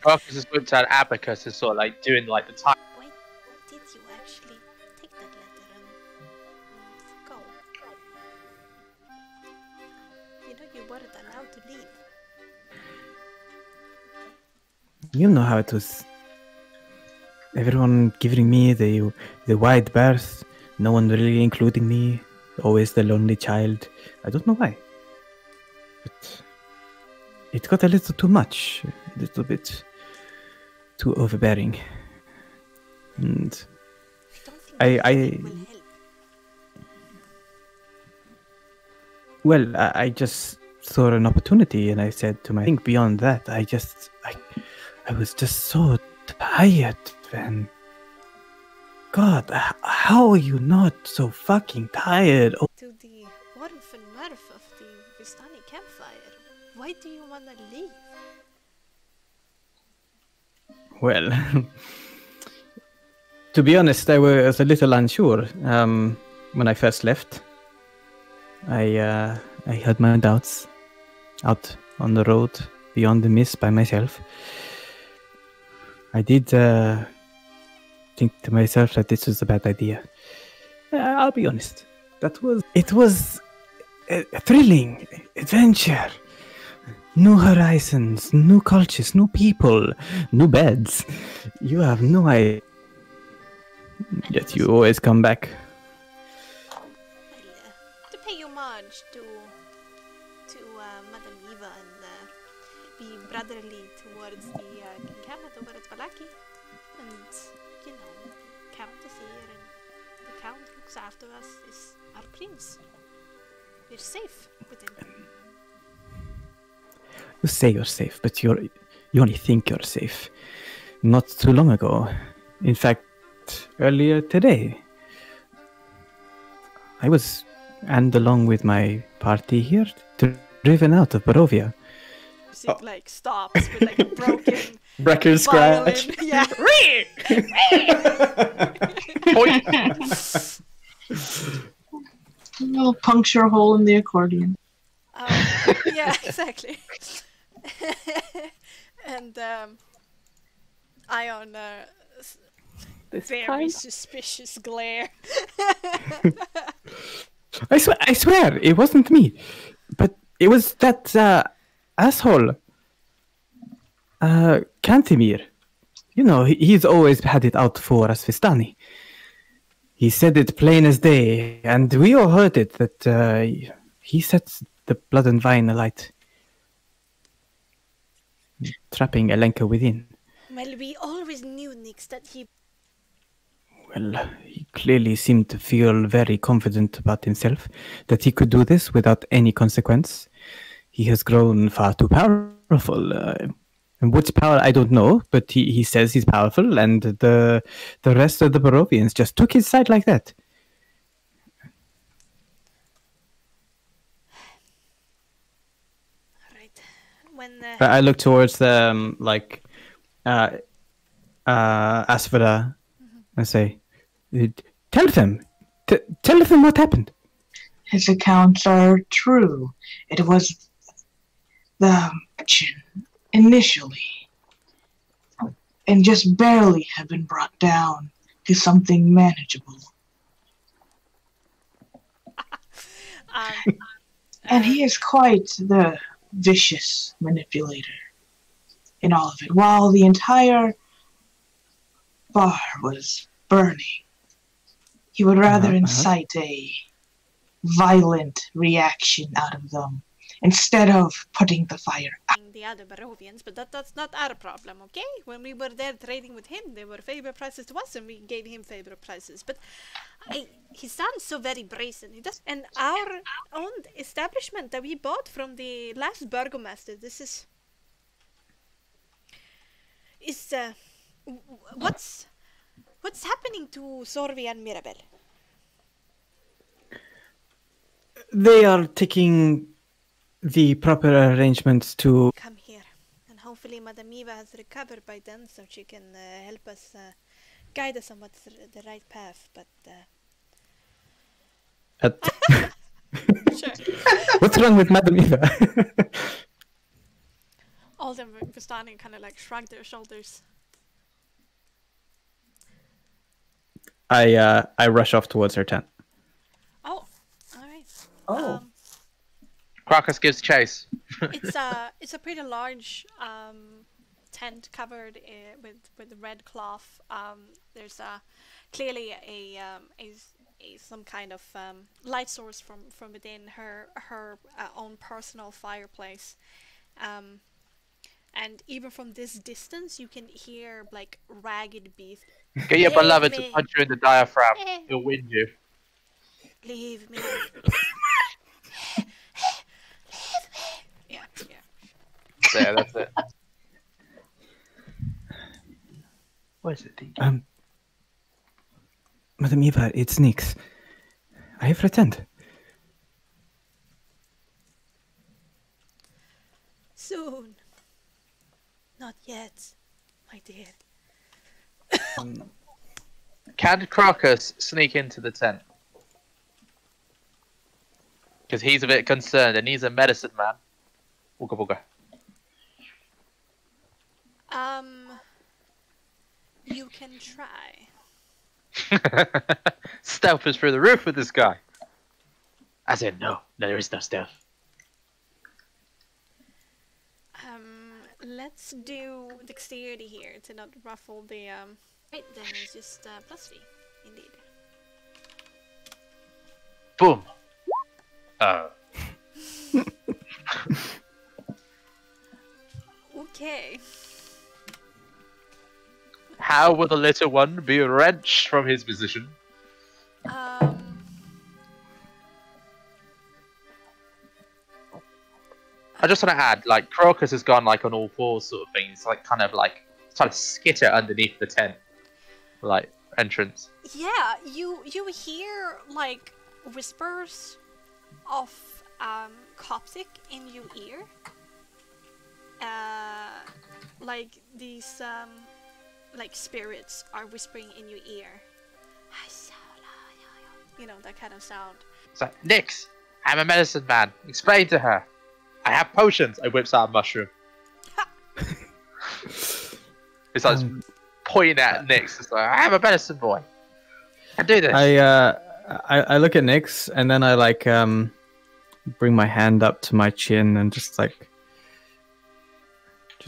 Marcus has whipped out Abacus and sort of like doing like the time. Why did you actually take that letter and go? You know you weren't allowed to leave. You know how it was. Everyone giving me the wide berth, no one really including me. Always the lonely child. I don't know why. But it got a little too much. A little bit too overbearing. And I don't think will help. Well, I just saw an opportunity and I said to myself, think beyond that, I was just so tired, man. God, how are you not so fucking tired? Oh. To the warmth and mirth of the Vistani campfire, why do you want to leave? Well, to be honest, I was a little unsure when I first left. I had my doubts out on the road beyond the mist by myself. I did think to myself that this was a bad idea. I'll be honest. It was a thrilling adventure. New horizons, new cultures, new people, new beds. You have no idea. Yet you always come back. Well, to pay homage to Madam Eva and be brotherly towards the King Count over at Valaki, and you know, Count is here and the Count looks after us, is our prince. We're safe with him. You say you're safe, but you only think you're safe. Not too long ago, in fact, earlier today, I was, and along with my party here, driven out of Barovia. It like stops with like a broken record scratch. Yeah. A little puncture hole in the accordion. Yeah, exactly. And Ion, This very time? suspicious glare. I swear, it wasn't me. But it was that asshole. Cantimir. You know, he's always had it out for us, Vistani. He said it plain as day, and we all heard it, that he sets the blood and vine alight, trapping Elenka within. Well, we always knew, Nix, that he... Well, he clearly seemed to feel very confident about himself, that he could do this without any consequence. He has grown far too powerful. And which power, I don't know, but he says he's powerful, and the rest of the Barovians just took his side like that. Right. When... I look towards the, Asfara and say, tell them what happened. His accounts are true. It was the action initially, and just barely have been brought down to something manageable. And he is quite the vicious manipulator in all of it. While the entire bar was burning, he would rather incite a violent reaction out of them instead of putting the fire out. The other Barovians, but that's not our problem, okay? When we were there trading with him, they were favorite prices to us, and we gave him favorite prices. But he sounds so very brazen. He does, and our own establishment that we bought from the last burgomaster. This is what's happening to Sorvi and Mirabelle? They are taking the proper arrangements to... Come here, and hopefully Madam Eva has recovered by then, so she can help us, guide us on what's the right path, but... Sure. What's wrong with Madam Eva? Alden and Vistani kind of like shrug their shoulders. I rush off towards her tent. Oh, alright. Oh. Crocus gives chase. It's a pretty large tent covered with red cloth. There's clearly a some kind of light source from within her own personal fireplace. And even from this distance, you can hear like ragged beef. Get your beloved to me. punch you in the diaphragm. He'll win you. Leave me. Yeah. There, that's it. What is it, DK? Madam Eva, it's Nix. I have returned. Soon. Not yet, my dear. Can Crocus sneak into the tent? Because he's a bit concerned and he's a medicine man. Wooga wooga. You can try. Stealth is through the roof with this guy. I said no, there is no stealth. Let's do dexterity here to not ruffle the Right, then it's just +3, indeed. Boom. Okay. How will the little one be wrenched from his position? I just want to add, like, Crocus has gone like on all fours sort of thing. It's like kind of like trying to skitter underneath the tent, like entrance. Yeah, you hear like whispers of Coptic in your ear. Like these like spirits are whispering in your ear. You know, that kind of sound. It's like, Nix, I'm a medicine man. Explain to her. I have potions. I whips out a mushroom. He starts pointing at Nyx. It's like, I'm a medicine boy. I do this. I look at Nyx and then I like bring my hand up to my chin and just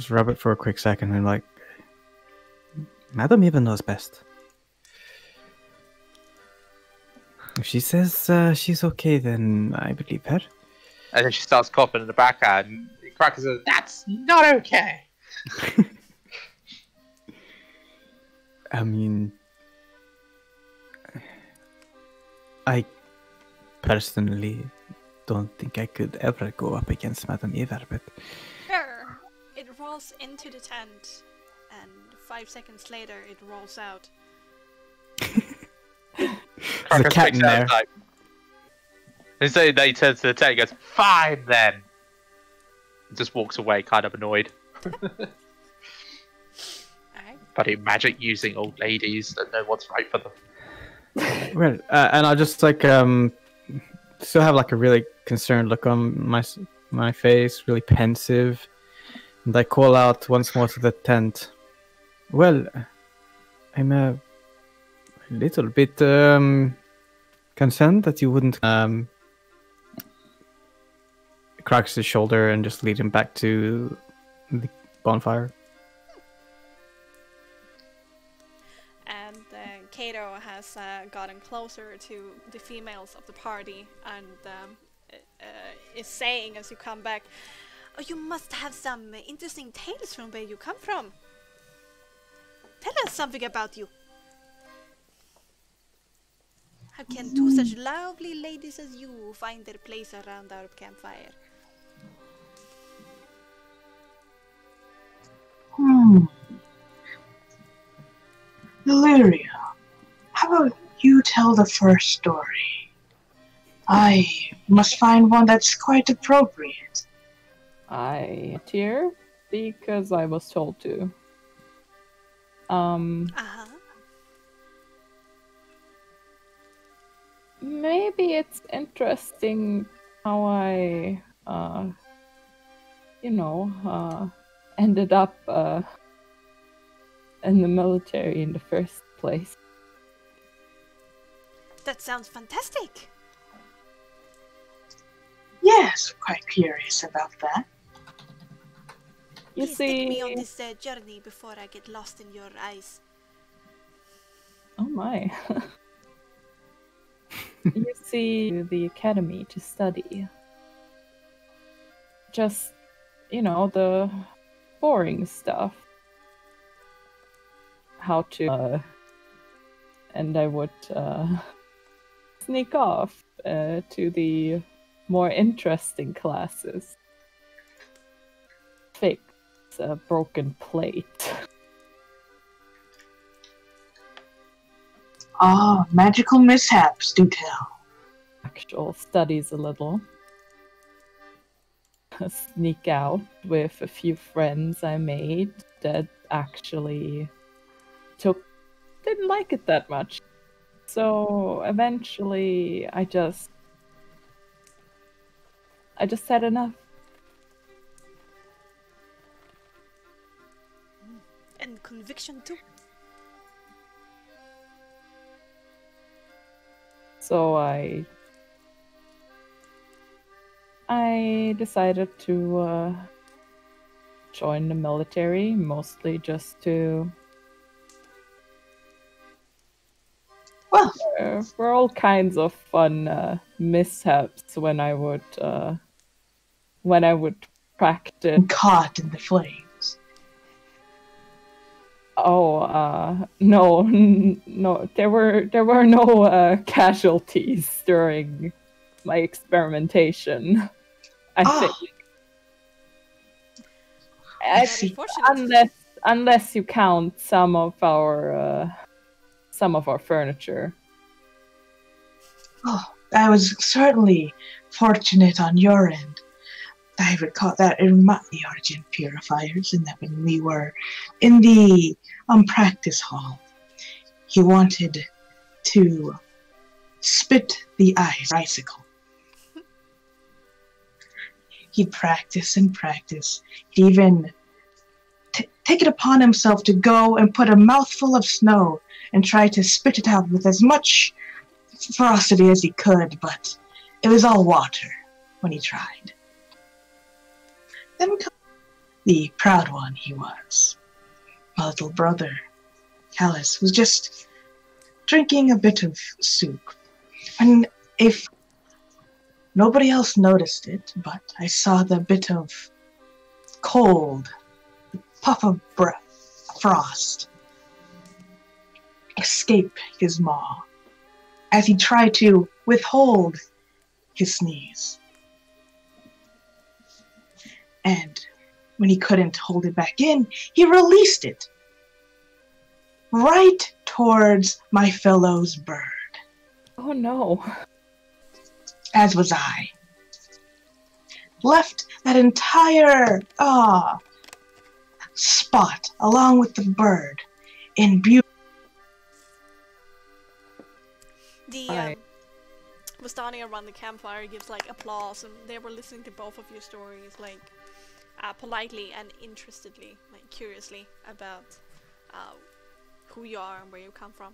rub it for a quick second and like, Madam Eva knows best. If she says she's okay, then I believe her. And then she starts coughing in the background. And Cracker says, "That's not okay." I mean, I personally don't think I could ever go up against Madam Eva, but Sure. It rolls into the tent, and 5 seconds later, it rolls out. there's a cat in there. And so they turn to the tent and goes, "Fine then." And just walks away, kind of annoyed. Alright. Bloody magic using old ladies that know what's right for them. Well, and I just like still have like a really concerned look on my face, really pensive, and I call out once more to the tent. Well, I'm a little bit concerned that you wouldn't cracks his shoulder and just lead him back to the bonfire. And Kato has gotten closer to the females of the party and is saying as you come back, "Oh, you must have some interesting tales from where you come from. Tell us something about you. How can two such lovely ladies as you find their place around our campfire?" Illyria, how about you tell the first story? I must find one that's quite appropriate. I tear because I was told to. Uh-huh. Maybe it's interesting how I, ended up in the military in the first place. That sounds fantastic. Yes, I'm quite curious about that. You Please take me on see, this journey before I get lost in your eyes. oh my. You see the academy to study. Just, the boring stuff. How to, and I would sneak off to the more interesting classes. Fix a broken plate. Ah, magical mishaps, do tell. Actual studies a little. Sneak out with a few friends I made that actually didn't like it that much. So eventually I just had enough. And conviction too. So I decided to join the military, mostly just to. Well, There were all kinds of fun mishaps when I would practice. caught in the flames. Oh, no, no, there were no casualties during my experimentation. I think. I see. Unfortunate. Unless you count some of our furniture. Oh, I was certainly fortunate on your end. I recall that in the Argent Purifiers, and that when we were in the practice hall, he wanted to spit the icicle. He'd practice and practice. He'd even take it upon himself to go and put a mouthful of snow and try to spit it out with as much ferocity as he could, but it was all water when he tried. Then comes the proud one he was. My little brother, Callus, was just drinking a bit of soup. And if nobody else noticed it, but I saw the bit of cold, the puff of frost escape his maw as he tried to withhold his sneeze. And when he couldn't hold it back in, he released it right towards my fellow's bird. Oh no. As was I. Left that entire spot along with the bird in beauty. The Vistani around the campfire gives like applause, and they were listening to both of your stories like politely and interestedly, like curiously about who you are and where you come from.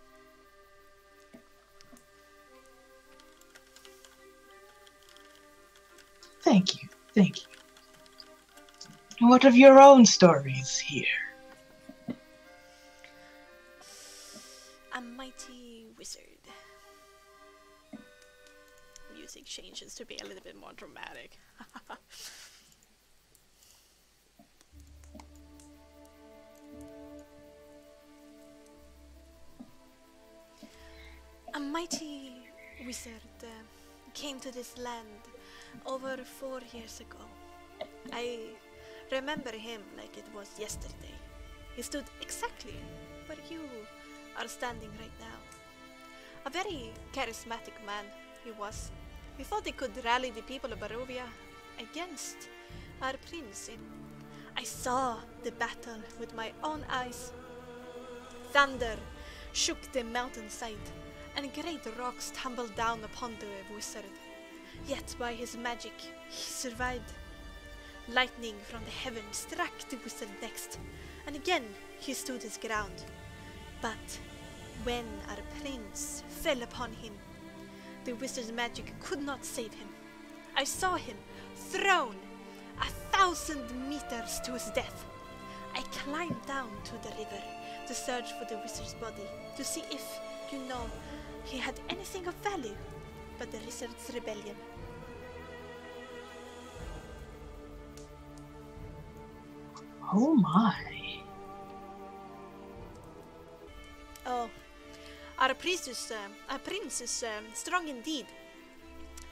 Thank you, thank you. And what of your own stories here? A mighty wizard. Music changes to be a little bit more dramatic. A mighty wizard came to this land over 4 years ago. I remember him like it was yesterday. He stood exactly where you are standing right now. A very charismatic man he was. He thought he could rally the people of Barovia against our prince. I saw the battle with my own eyes. Thunder shook the mountainside, and great rocks tumbled down upon the wizard. Yet by his magic, he survived. Lightning from the heavens struck the wizard next, and again he stood his ground. But when our prince fell upon him, the wizard's magic could not save him. I saw him thrown 1,000 meters to his death. I climbed down to the river to search for the wizard's body, to see if, he had anything of value but the wizard's rebellion. Oh my. Oh, our prince is strong indeed.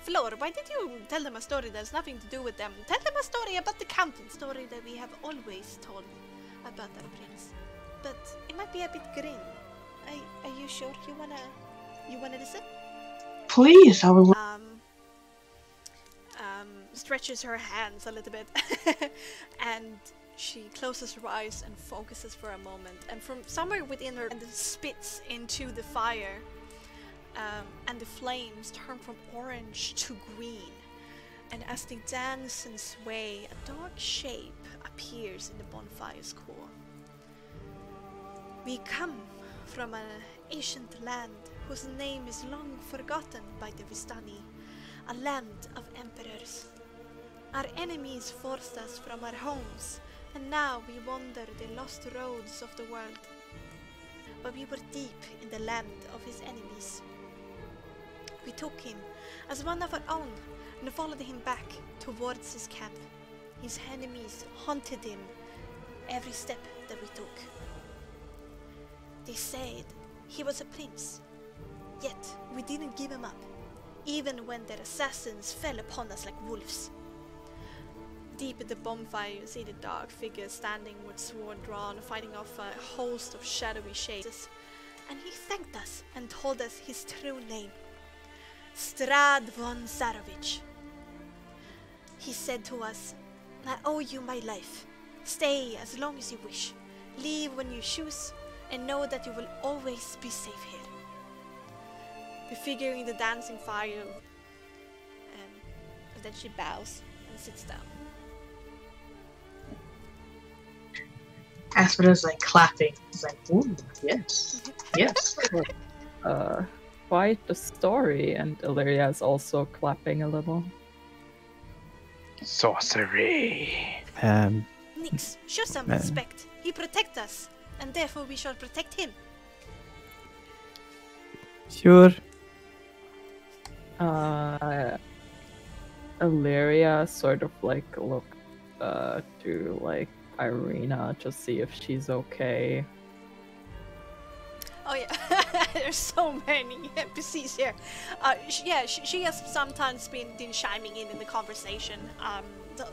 Flor, why did you tell them a story that has nothing to do with them? Tell them a story about the Countess, story that we have always told about our prince. But it might be a bit grim. Are you sure you wanna listen? Please, I would. Stretches her hands a little bit, and she closes her eyes and focuses for a moment. And from somewhere within her, and spits into the fire, and the flames turn from orange to green. And as they dance and sway, a dark shape appears in the bonfire's core. We come from an ancient land whose name is long forgotten by the Vistani, a land of emperors. Our enemies forced us from our homes, and now we wander the lost roads of the world. But we were deep in the land of his enemies. We took him as one of our own and followed him back towards his camp. His enemies haunted him every step that we took. They said he was a prince, yet we didn't give him up, even when their assassins fell upon us like wolves. Deep in the bonfire, you see the dark figure standing with sword drawn, fighting off a host of shadowy shapes. And he thanked us and told us his true name, Strad von Zarovich. He said to us, I owe you my life. Stay as long as you wish. Leave when you choose, and know that you will always be safe here. The figure in the dancing fire, and then she bows and sits down. Aspera's like clapping. It's like, ooh, yes, yes. Quite the story, and Illyria is also clapping a little. Sorcery. Nix, show some respect. He protects us, and therefore we shall protect him. Sure. Illyria sort of like look to like Irina to see if she's okay. Oh yeah, there's so many NPCs here. She has sometimes been chiming in the conversation.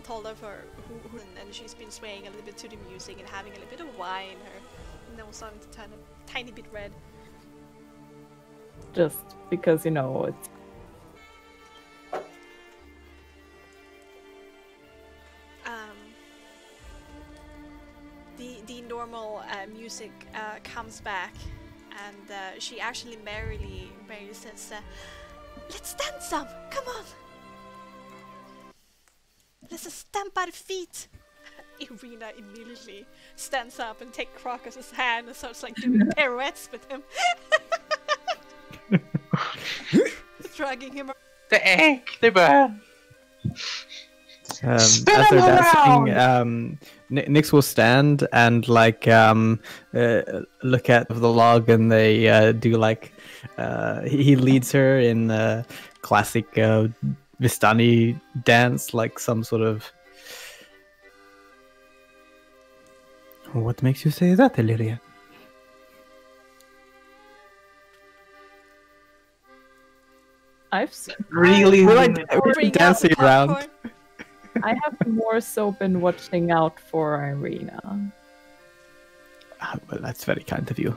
Told of her who and she's been swaying a little bit to the music and having a little bit of wine. Her nose starting to turn a tiny bit red. Just because, you know, it's... The normal music comes back, and she actually merrily says, "Let's dance some! Come on! Let's just stamp our feet!" Irina immediately stands up and takes Crocus's hand and starts like doing pirouettes with him. Dragging him around. The egg, they burn. As they're dancing, Nyx will stand and like look at the log, and they do like he leads her in the classic Vistani dance, like some sort of. What makes you say that, Illyria? I've Really We're like dancing around. I have more so been watching out for Irina. Well, that's very kind of you.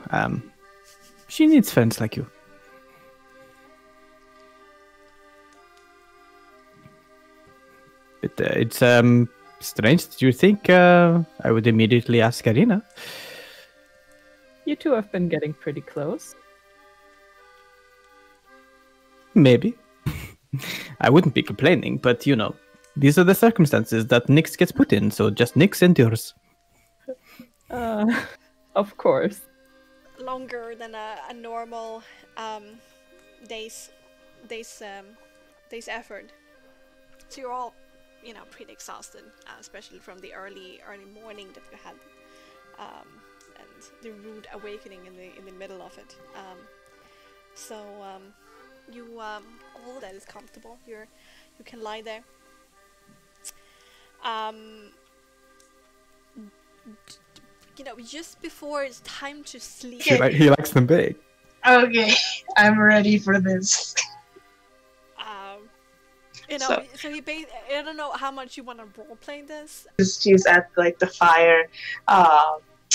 She needs friends like you. But it's strange that you think I would immediately ask Irina. You two have been getting pretty close. Maybe. I wouldn't be complaining, but you know, these are the circumstances that Nyx gets put in, so just Nyx endures. Of course. Longer than a normal day's effort. So you're all, you know, pretty exhausted, especially from the early morning that you had, and the rude awakening in the middle of it. You all that is comfortable. You can lie there. You know, just before it's time to sleep. He likes them big. Okay, I'm ready for this. You know, so I don't know how much you want to roleplay this. She's at like the fire.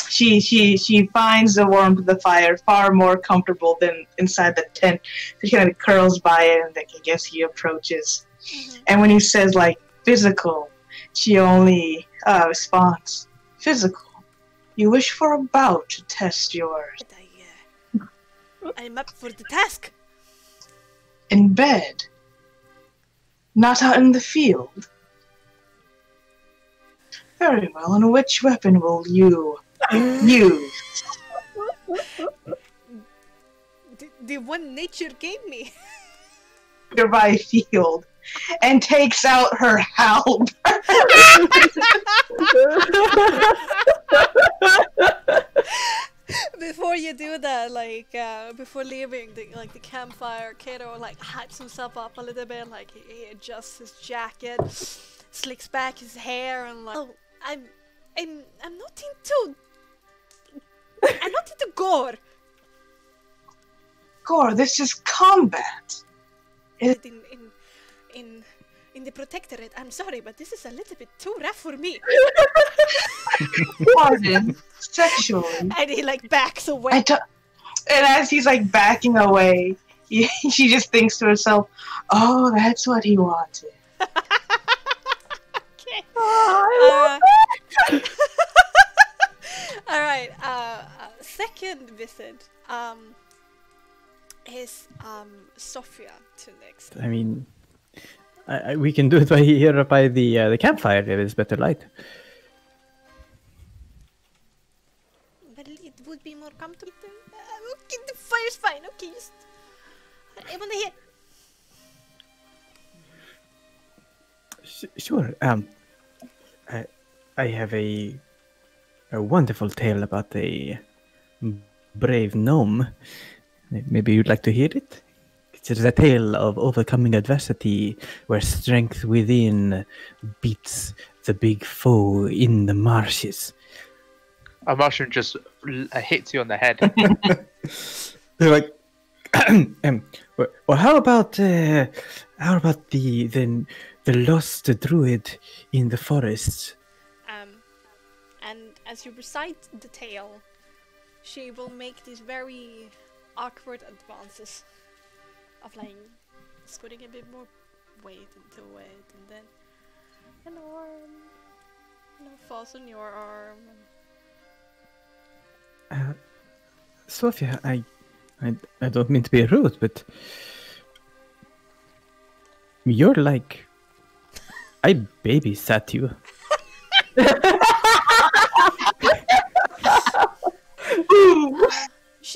She finds the warmth of the fire far more comfortable than inside the tent. She kind of curls by it, and like, I guess he approaches. Mm-hmm. And when he says like physical, she only responds, "Physical. You wish for a bout to test yours." I'm up for the task. In bed. Not out in the field. Very well, and which weapon will you use? The one nature gave me. Nearby field, and takes out her halberd. Before you do that, like before leaving the campfire, Kato like hypes himself up a little bit, like he adjusts his jacket, slicks back his hair, and like, oh, I'm not into gore. Gore, this is combat. In the Protectorate, I'm sorry, but this is a little bit too rough for me. Pardon, sexually. And he like backs away. And as he's like backing away, she just thinks to herself, "Oh, that's what he wanted." Okay. All right. Second visit is Sophia to next. I mean, we can do it here by the campfire. There is better light. Well, it would be more comfortable. Okay, the fire's fine. Okay, just... I wanna hear... Sure. I have a wonderful tale about a brave gnome. Maybe you'd like to hear it? It is a tale of overcoming adversity, where strength within beats the big foe in the marshes. A mushroom just hits you on the head. They're like, well, how about the lost druid in the forest? And as you recite the tale, she will make these very awkward advances of like putting a bit more weight into it, and then an arm, falls on your arm. Sophia, I don't mean to be rude, but you're like, I babysat you.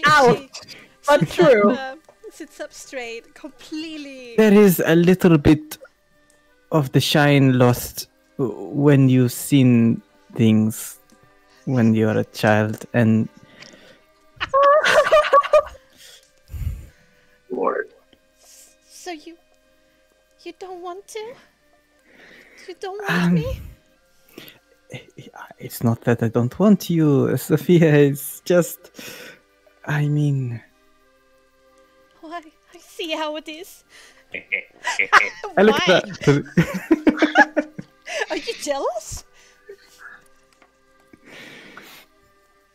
Ouch! But true. Sits up straight, completely. There is a little bit of the shine lost when you've seen things when you're a child, and Lord. So you don't want to? You don't want me? it's not that I don't want you, Sophia. It's just, I mean, Why? I see how it is. I look Why? at that. Are you jealous?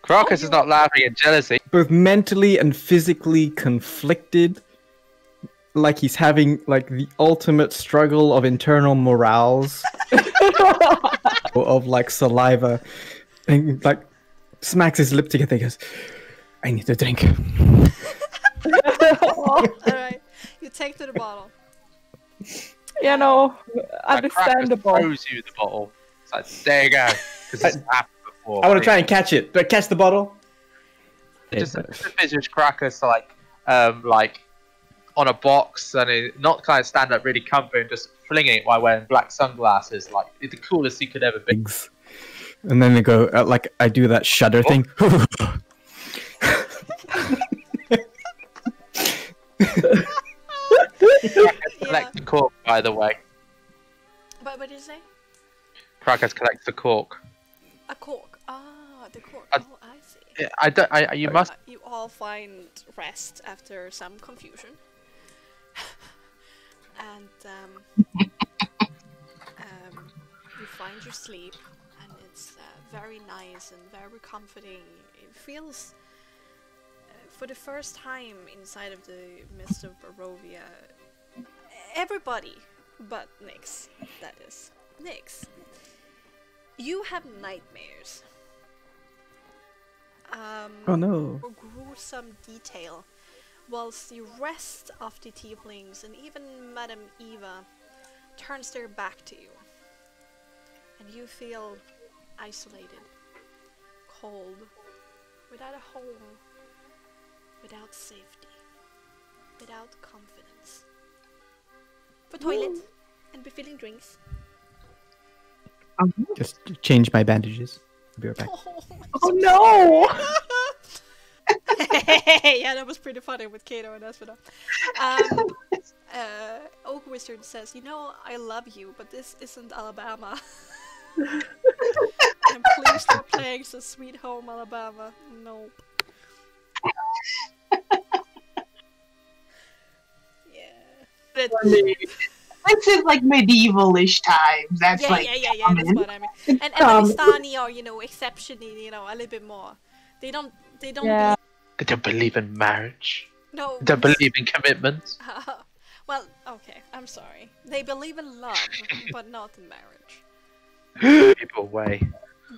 Crocus is not laughing in jealousy. Both mentally and physically conflicted, like he's having like the ultimate struggle of internal morals of like saliva, and like smacks his lip together and goes, I need a drink. Alright, you take to the bottle. You know, And Crocus understandable. throws you the bottle. It's like, there you go. Because it's happened before. I want to try and catch it. Do I catch the bottle? Just envisage Crocus like on a box and not kind of stand up really comfy and just flinging it while wearing black sunglasses, like the coolest he could ever be. And then they go, like, I do that shudder thing. Collect the cork, by the way. What did you say? Crocus collects the cork. A cork. Ah, the cork. I- Oh, I see. Yeah, I don't. You must. You all find rest after some confusion. And you find your sleep, and it's very nice and very comforting. It feels, for the first time inside of the midst of Barovia, everybody but Nyx, that is. Nyx, you have nightmares. Oh no. Or gruesome detail, whilst the rest of the tieflings and even Madam Eva turns their back to you, and you feel isolated, cold, without a home, without safety, without confidence. For toilet and refilling drinks. Just change my bandages. I'll be right back. Oh no! Yeah, that was pretty funny with Kato and Espada. Oak Wizard says, you know, I love you, but this isn't Alabama. And please stop playing so Sweet Home Alabama. Nope. Yeah. This is like medieval-ish times. That's Yeah, like yeah, that's common. what I mean. And the Vistani are, exceptionally, a little bit more. They don't Yeah. They don't believe in marriage. no. They don't believe in commitment. Well, okay, I'm sorry. They believe in love, but not in marriage. People way.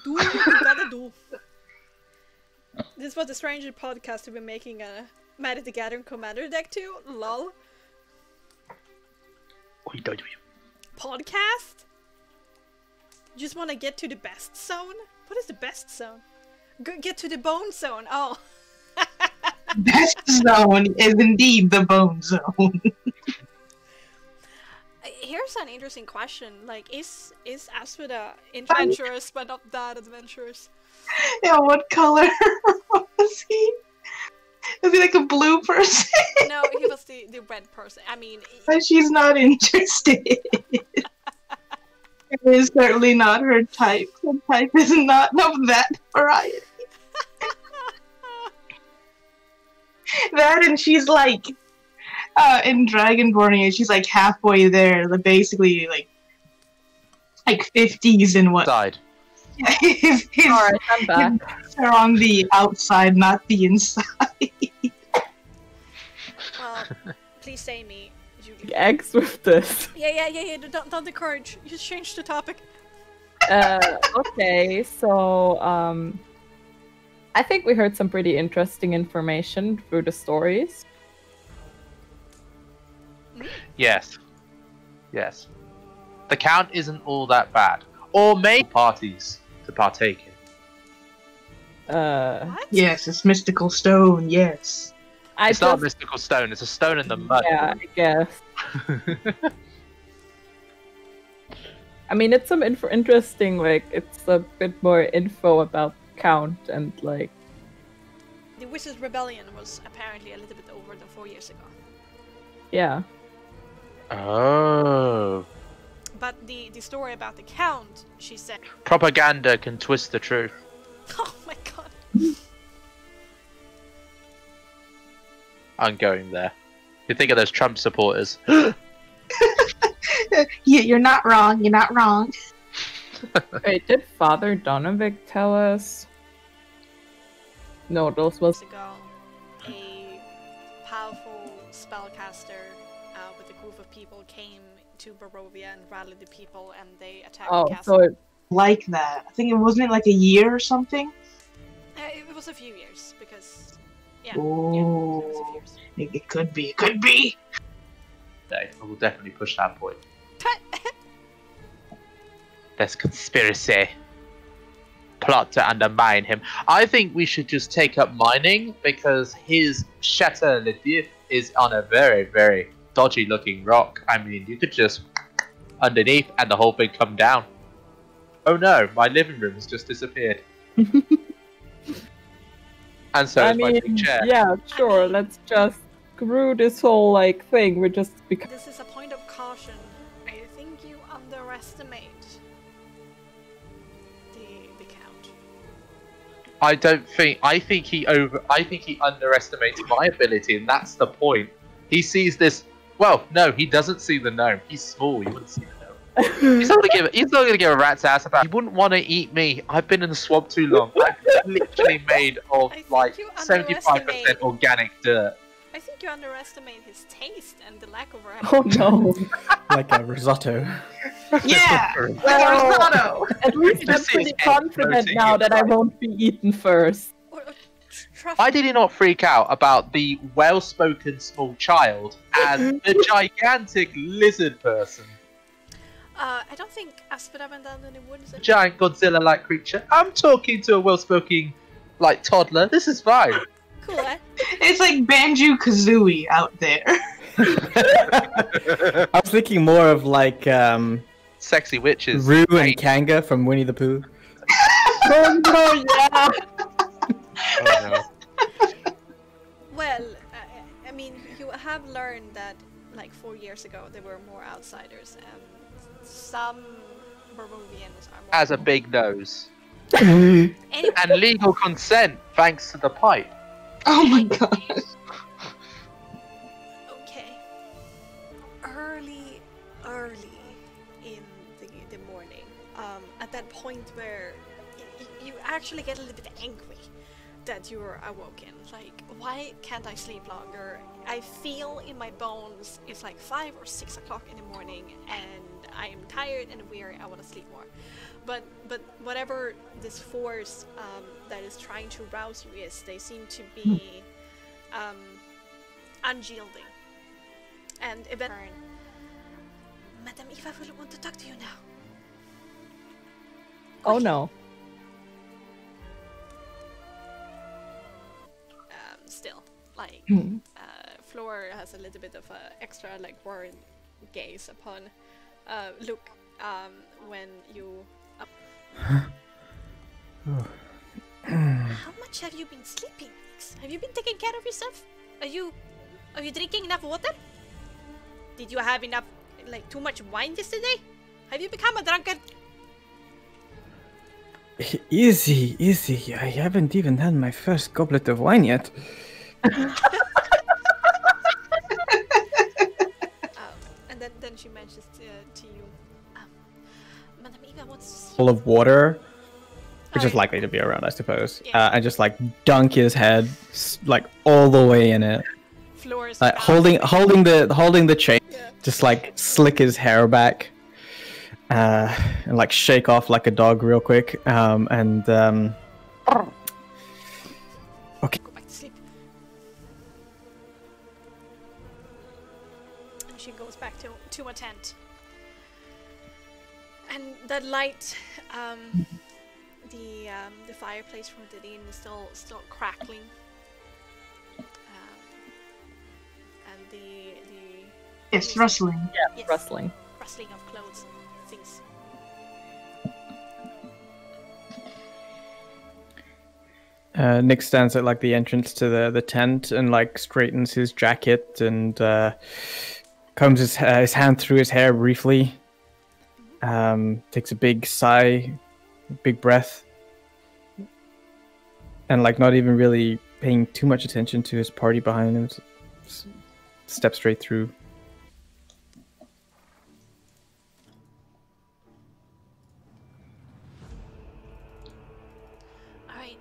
Do what you gotta do. This was the Stranger podcast we've been making a Magic the Gathering Commander deck to. Lol. Podcast? Just want to get to the best zone? What is the best zone? Get to the bone zone. Oh. That zone is indeed the bone zone. Here's an interesting question. Like, is Aspida adventurous but not that adventurous? Yeah, what color was he? Was he like a blue person? No, he was the red person. I mean, But she's not interested. It is certainly not her type. Her type is not of that variety. That and she's like, in Dragonborn, she's like halfway there. Basically, like 50s and what. Side. Alright, I'm back. Are on the outside, not the inside. well, please say me. Eggs with this. Yeah. Don't encourage. You just change the topic. Okay, so I think we heard some pretty interesting information through the stories. Yes. Yes. The Count isn't all that bad. Or maybe parties to partake in. What? Yes, it's mystical stone. Yes. It's not a mystical stone, it's a stone in the mud. Yeah, I guess. I mean, it's some interesting, like, it's a bit more info about Count and, like... The Wizard's Rebellion was apparently a little bit over than 4 years ago. Yeah. Oh. But the story about the Count, she said... Propaganda can twist the truth. Oh my god. I'm going there. You think of those Trump supporters. Yeah, you're not wrong. You're not wrong. Wait, did Father Donovic tell us? No, those was... ago, a powerful spellcaster with a group of people came to Barovia and rallied the people, and they attacked the castle. so it... Like that. I think it wasn't like a year or something. It was a few years because, yeah, Oh, it was a few years. it could be. It could be. I will definitely push that point. There's conspiracy. Plot to undermine him. I think we should just take up mining because his Chateau Le Dieu is on a very, very dodgy looking rock. I mean, you could just underneath and the whole thing come down. Oh no, my living room has just disappeared. And so is my big chair. Yeah, sure, let's just screw this whole, like, thing. We're just... This is a point of caution. I think you underestimate the Count. I think he underestimates my ability, and that's the point. He sees this. Well, no, he doesn't see the gnome. He's small. You wouldn't see the gnome. He's not gonna give a rat's ass about. He wouldn't want to eat me. I've been in the swamp too long. I'm literally made of like 75% organic dirt. I think you underestimate his taste and the lack of variety. Oh no. Like a risotto. Yeah, Well, at least I'm pretty confident now that I won't be eaten first. Why did he not freak out about the well-spoken small child and the gigantic lizard person? I don't think Aspida went down in the woods. A giant Godzilla-like creature. I'm talking to a well-spoken, like, toddler. This is fine. Cool, eh? it's like Banjo-Kazooie out there. I was thinking more of like Sexy witches. Roo and Kanga from Winnie the Pooh. Oh no, yeah! Oh, no. Well, I mean, you have learned that, like, 4 years ago, there were more outsiders, and some Barovians are more... Has a big nose. Anyway, And legal consent, thanks to the pipe. Oh my god. okay. Early in the morning, at that point where you actually get a little bit angry that you're awoken. Like, why can't I sleep longer? I feel in my bones it's like 5 or 6 o'clock in the morning, and I am tired and weary. I want to sleep more. But whatever this force that is trying to rouse you is, they seem to be unyielding. And eventually, Madam Eva will want to talk to you now. Oh no. like Floor has a little bit of a extra like worried gaze upon look when you how much have you been sleeping, Nix? Have you been taking care of yourself? Are you drinking enough water? Did you have enough, like, too much wine yesterday? Have you become a drunkard? Easy, easy. I haven't even had my first goblet of wine yet. And then she mentions to you, Madam Eva wants to see Full of water, which is Okay. likely to be around, I suppose. Yeah. And just like dunk his head, like all the way in it. Floor's Like holding the chain, Yeah. just like slick his hair back, and like shake off like a dog real quick, and okay. Go back to sleep. And she goes back to a tent. And the light, the fireplace from the inn is still crackling. And the It's rustling. Yeah, yes, rustling. rustling of clothes, things. Nick stands at like the entrance to the tent and like straightens his jacket and combs his hand through his hair briefly. Takes a big sigh, big breath, and like not even really paying too much attention to his party behind him, steps straight through. Alright.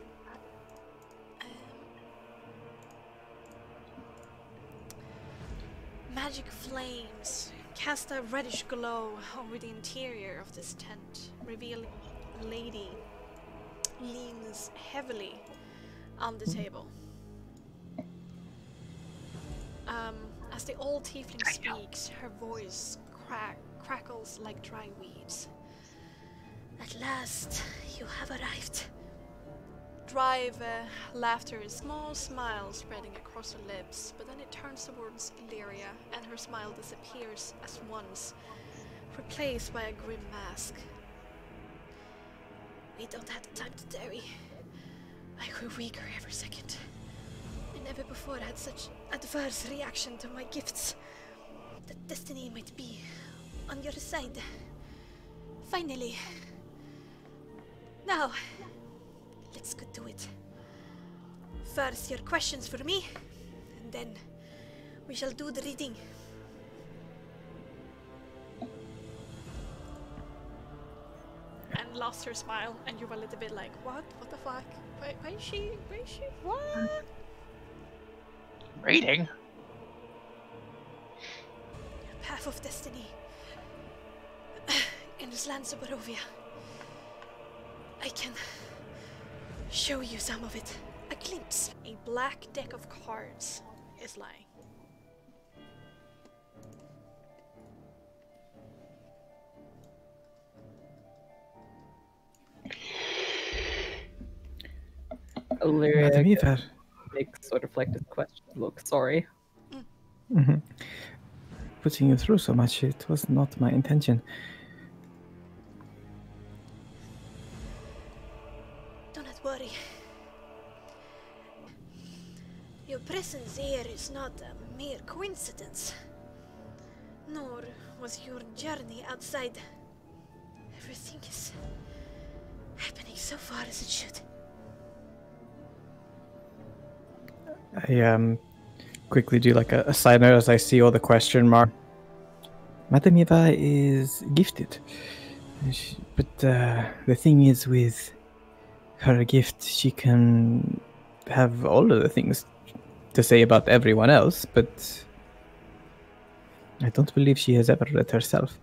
Magic flames cast a reddish glow over the interior of this tent, revealing a lady leans heavily on the table. As the old tiefling speaks, her voice crackles like dry weeds. At last, you have arrived. Dry laughter, a small smile spreading across her lips, but then it turns towards Illyria, and her smile disappears as once, replaced by a grim mask. We don't have the time to tarry. I grew weaker every second. I never before had such adverse reaction to my gifts. That destiny might be on your side. Finally. Now, let's get to it. First, your questions for me, and then we shall do the reading. And lost her smile, and you were a little bit like, what? What the fuck? Why is she? What? Reading? Path of destiny. In this land of Barovia. I can show you some of it. A glimpse. A black deck of cards is lying. Illyria Madam Eva. makes sort of like this question look. Sorry. Putting you through so much, it was not my intention. Do not worry. Your presence here is not a mere coincidence. Nor was your journey outside. Everything is happening so far as it should. I quickly do like a side note as I see all the question mark. Madam Eva is gifted, but the thing is with her gift, she can have all of the things to say about everyone else, but I don't believe she has ever read herself.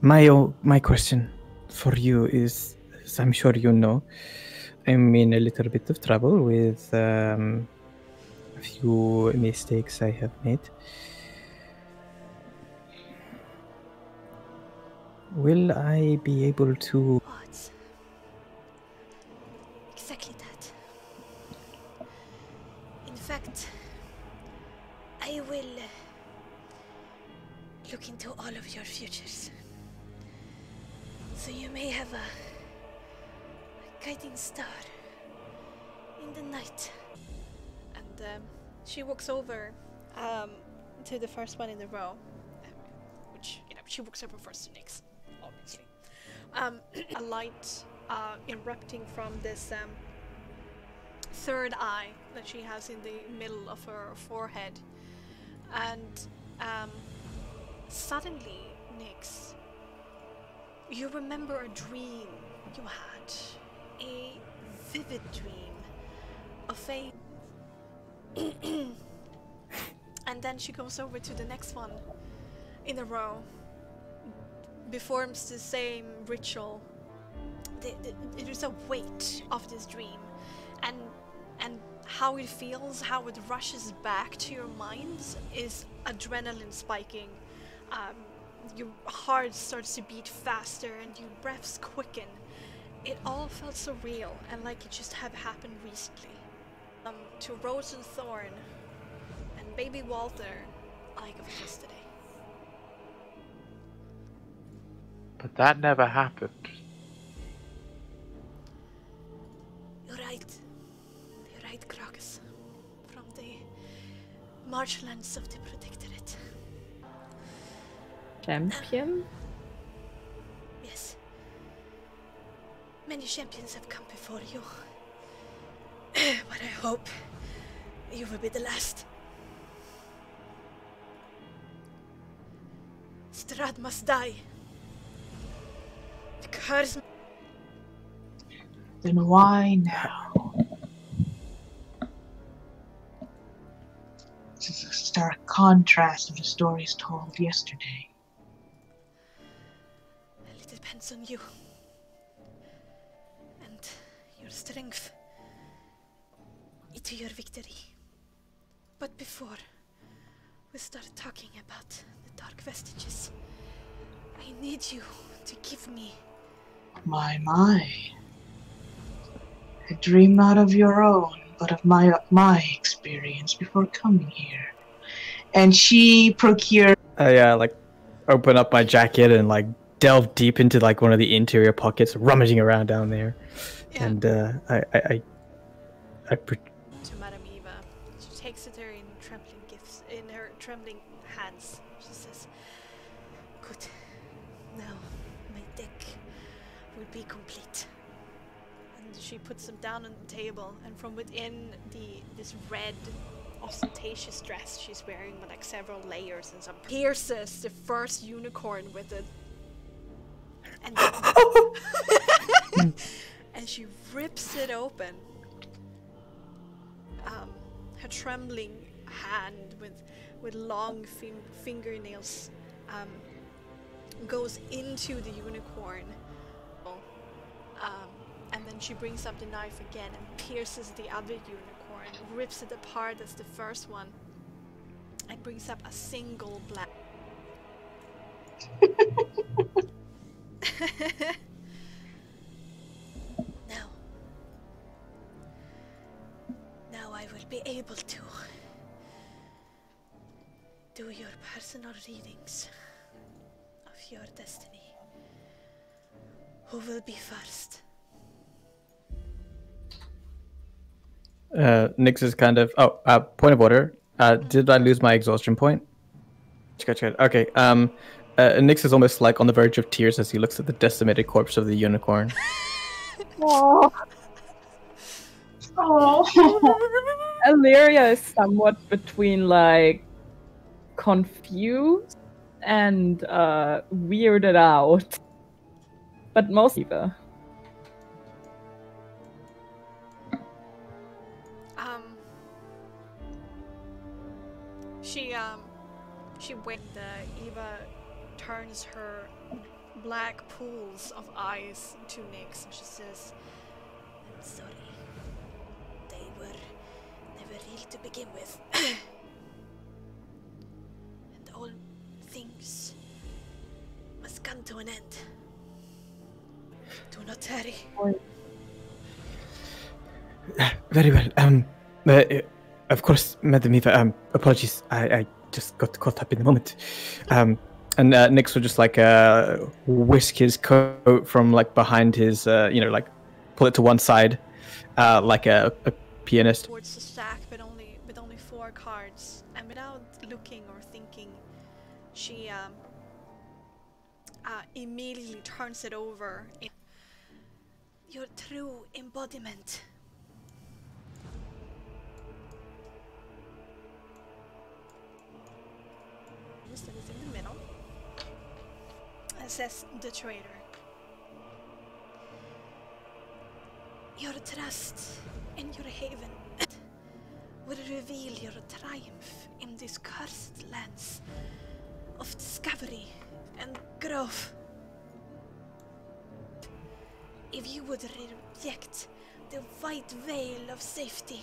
My question for you is, as I'm sure you know, I'm in a little bit of trouble with a few mistakes I have made. Will I be able to... What? guiding star in the night. And she walks over to the first one in the row, which, you know, she walks over first to Nyx, obviously. A light erupting from this third eye that she has in the middle of her forehead. And suddenly, Nyx, you remember a dream you had. A vivid dream of a... And then she goes over to the next one in a row, performs the same ritual. There's a weight of this dream, and how it feels, how it rushes back to your mind is adrenaline spiking. Your heart starts to beat faster and your breaths quicken. It all felt so real and like it just had happened recently. To Rose and Thorn and baby Walter, like it was yesterday. But that never happened. You're right, Crocus. From the marshlands of the Protectorate. Champion? Yes. Many champions have come before you. But I hope you will be the last. Strahd must die. The curse. Then why now? This is a stark contrast of the stories told yesterday. Well, it depends on you. And your strength into your victory. But before we start talking about the dark vestiges, I need you to give me... My. A dream not of your own, but of my experience before coming here. And she procured... I like open up my jacket and like delve deep into like one of the interior pockets, rummaging around down there. Yeah. And To Madam Eva. She takes it her in her trembling hands. She says, "Good. Now my deck will be complete." And she puts them down on the table, and from within this red ostentatious dress she's wearing with like several layers and some pierces the first unicorn with it. And and she rips it open. Her trembling hand with long fingernails goes into the unicorn. And then she brings up the knife again and pierces the other unicorn, rips it apart as the first one, and brings up a single black. Now I will be able to do your personal readings of your destiny. Who will be first? Nyx is kind of... point of order. Did I lose my exhaustion point? Gotcha. Okay. Nyx is almost like on the verge of tears as he looks at the decimated corpse of the unicorn. Oh. Illyria is somewhat between like confused and weirded out, but most Eva. She when the Eva turns her black pools of eyes to Nyx and she says, "I'm sorry. They were never real to begin with. And all things must come to an end. Do not tarry." Very well. Of course, Madam Eva, apologies. I just got caught up in the moment. And Nyx would just like whisk his coat from like behind his, like pull it to one side, like a pianist. Towards the stack, but only 4 cards, and without looking or thinking, she immediately turns it over. Your true embodiment. That is in the middle. It says the traitor. Your trust in your haven will reveal your triumph in this cursed lands of discovery and growth. If you would reject the white veil of safety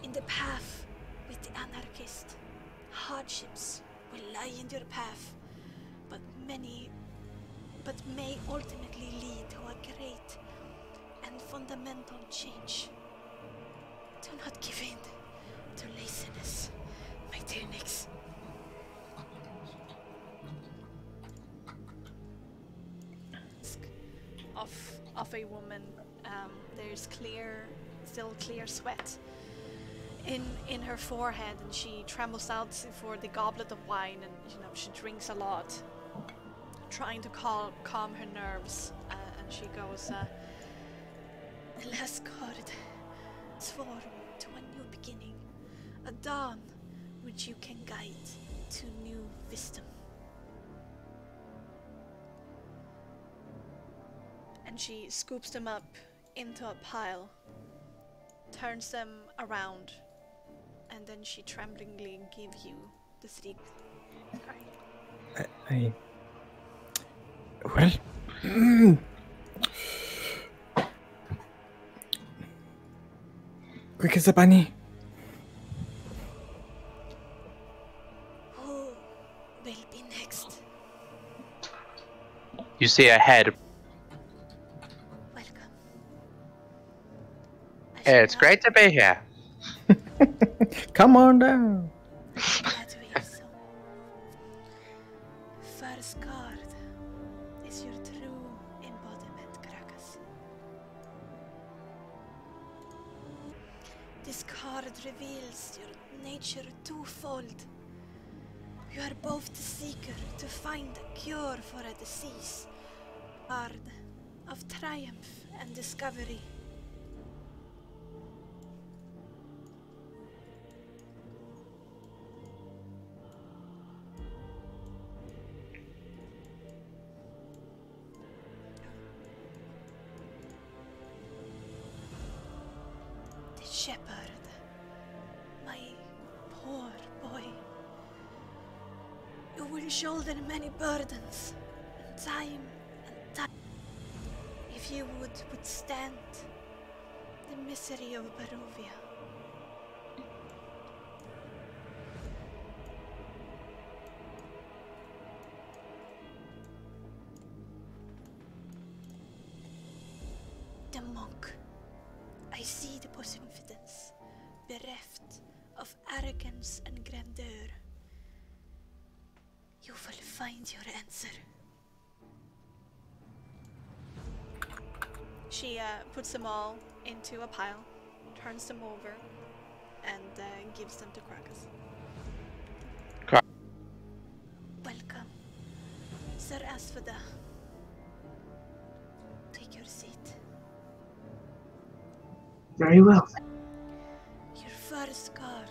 in the path with the anarchist, hardships will lie in your path, but may ultimately lead to a great and fundamental change. Do not give in to laziness, my dear Nix. Of a woman, there's still clear sweat in her forehead, and she trembles out for the goblet of wine, and she drinks a lot, trying to calm her nerves, and she goes, the last card, sworn to a new beginning, a dawn which you can guide to new wisdom. And she scoops them up into a pile, turns them around, and then she tremblingly gives you the 3. Well, quick as a bunny. Who will be next? You see a head. Welcome. It's great to be here. Come on down. Glad to hear so. First card is your true embodiment, Krakas. This card reveals your nature twofold. You are both the seeker to find a cure for a disease, card of triumph and discovery. The shepherd, my poor boy. You will shoulder many burdens, and time. If you would withstand the misery of Barovia. The monk. I see the confidence, bereft of arrogance and grandeur. You will find your answer. She puts them all into a pile, turns them over, and gives them to Krakas. Welcome, Sir Asfada. Take your seat. Very well. Your first card.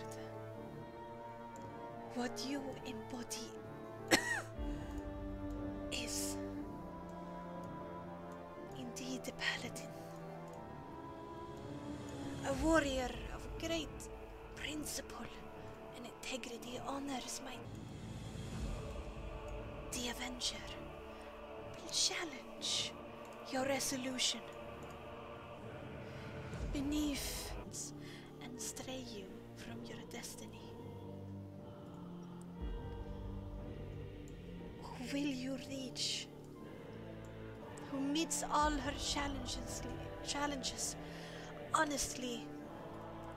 What you embody is indeed a paladin. A warrior of great principle and integrity honors my... The Avenger will challenge your resolution beneath and stray you from your destiny. Who will you reach? Who meets all her challenges honestly,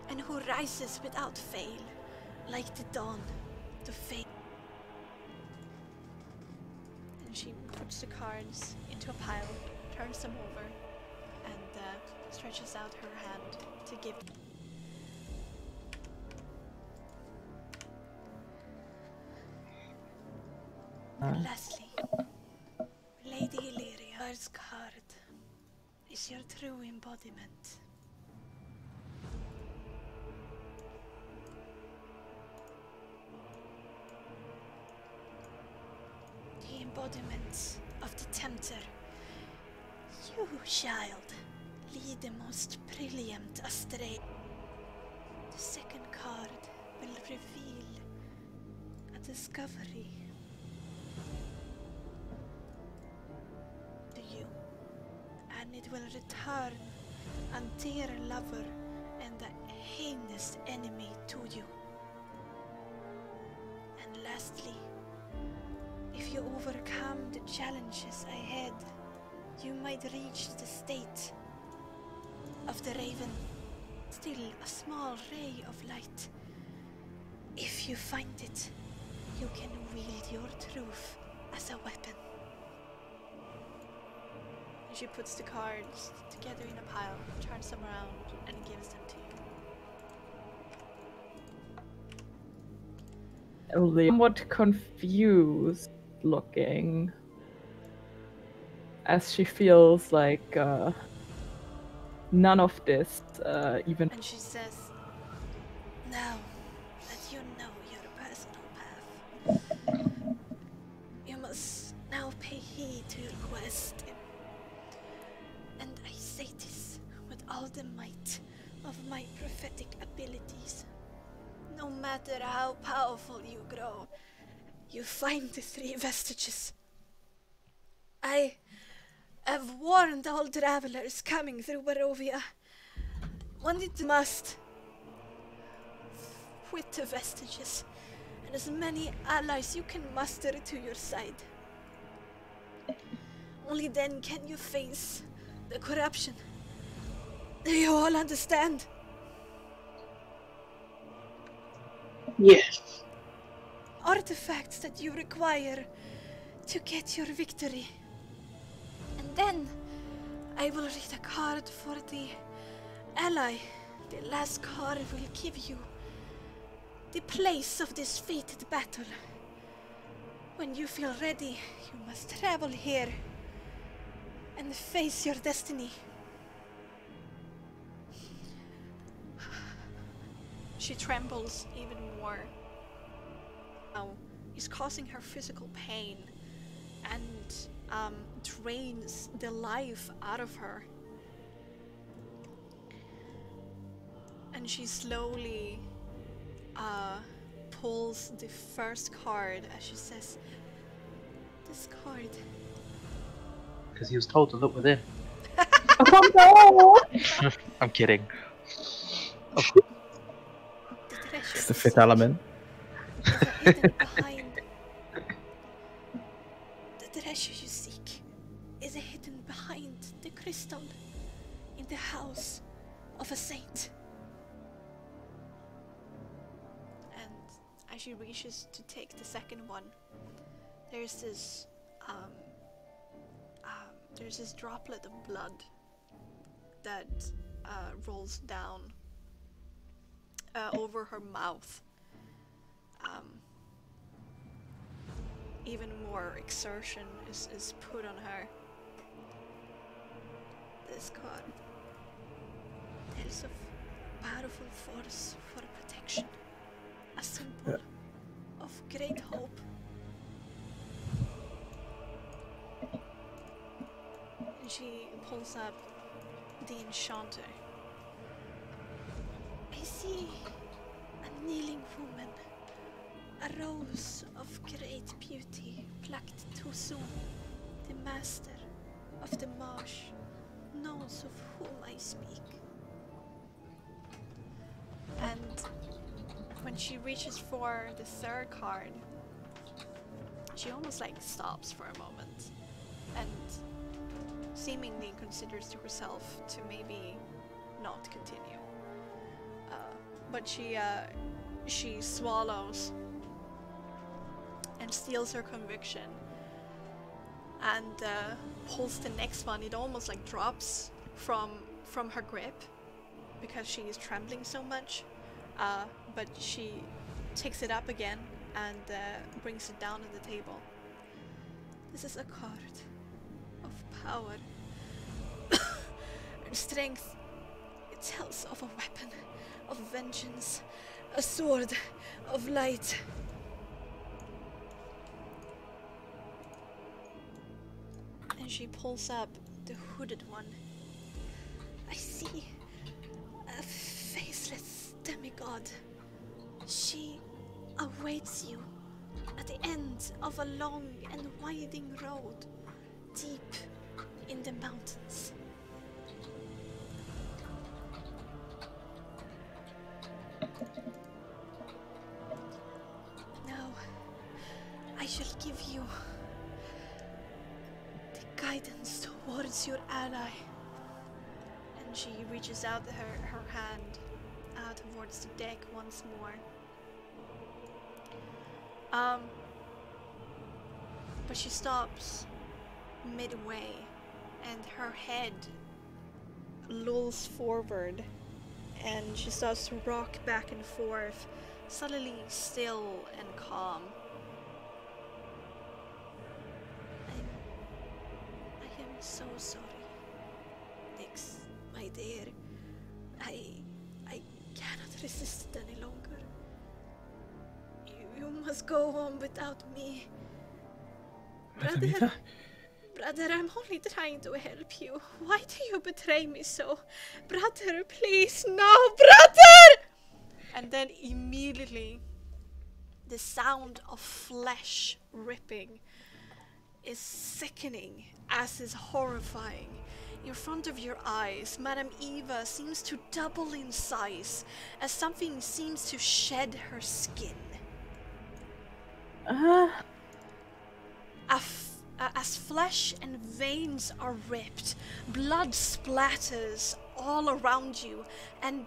and who rises without fail, like the dawn to fade. And she puts the cards into a pile, turns them over, and stretches out her hand to give. Lastly, Lady Illyria's card is your true embodiment. The embodiment of the Tempter. You, child, lead the most brilliant astray. The second card will reveal a discovery. To you, and it will return a dear lover and a heinous enemy to you. And lastly, if you overcome the challenges ahead, you might reach the state of the Raven. Still a small ray of light. If you find it, you can wield your truth as a weapon. And she puts the cards together in a pile, turns them around, and gives them to you. Only somewhat confused looking, as she feels like none of this even. And she says, now that you know your personal path, you must now pay heed to your quest. And I say this with all the might of my prophetic abilities. No matter how powerful you grow, you find the 3 vestiges. I have warned all travelers coming through Barovia. One it must with the vestiges, and as many allies you can muster to your side. Only then can you face the corruption. Do you all understand? Yes. Artifacts that you require to get your victory. And then I will read a card for the ally. The last card will give you the place of this fated battle. When you feel ready, you must travel here and face your destiny. She trembles even more. Now, it's causing her physical pain and drains the life out of her. And she slowly pulls the first card as she says, this card. Because he was told to look within. Oh no! I'm kidding. It's the 5th element. Hidden behind the treasure you seek is hidden behind the crystal in the house of a saint. And as she reaches to take the second one, there's this droplet of blood that rolls down over her mouth. Even more exertion is put on her. This card tells of powerful force for protection, a symbol of great hope. And she pulls up the enchanter. I see a kneeling woman, a rose of great beauty plucked too soon. The master of the marsh knows of whom I speak. And when she reaches for the third card, she almost like stops for a moment and seemingly considers to herself to maybe not continue. But she swallows and steals her conviction and pulls the next one. It almost like drops from her grip because she is trembling so much, but she takes it up again and brings it down on the table. This is a card of power and strength. It tells of a weapon of vengeance, a sword of light. And she pulls up the hooded one. I see a faceless demigod. She awaits you at the end of a long and winding road deep in the mountains. Now, I shall give you the guidance towards your ally. And she reaches out her hand towards the deck once more. But she stops midway and her head lolls forward and she starts to rock back and forth, suddenly still and calm. I am so sorry, Nix, my dear. I cannot resist it any longer. You must go on without me. Madam Eva? Brother, I'm only trying to help you. Why do you betray me so? Brother, please, no, brother! And then immediately, the sound of flesh ripping is sickening, as is horrifying. In front of your eyes, Madam Eva seems to double in size, as something seems to shed her skin. As flesh and veins are ripped, blood splatters all around you, and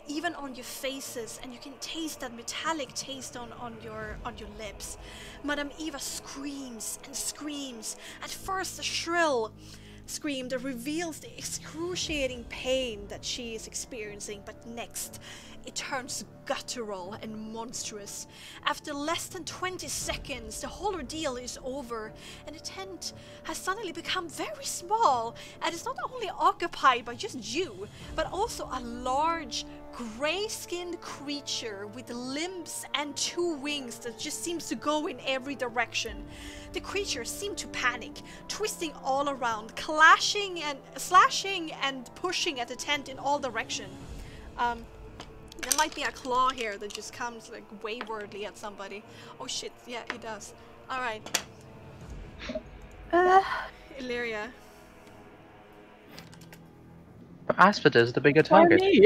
even on your faces, and you can taste that metallic taste on your lips. Madam Eva screams and screams. At first a shrill scream that reveals the excruciating pain that she is experiencing, but next it turns guttural and monstrous. After less than 20 seconds, the whole ordeal is over, and the tent has suddenly become very small, and it's not only occupied by just you, but also a large, gray-skinned creature with limbs and 2 wings that just seems to go in every direction. The creature seemed to panic, twisting all around, slashing and pushing at the tent in all directions. There might be a claw here that just comes like waywardly at somebody. Oh shit, yeah, it does. Alright. Illyria. Asphida's the bigger Why target. me?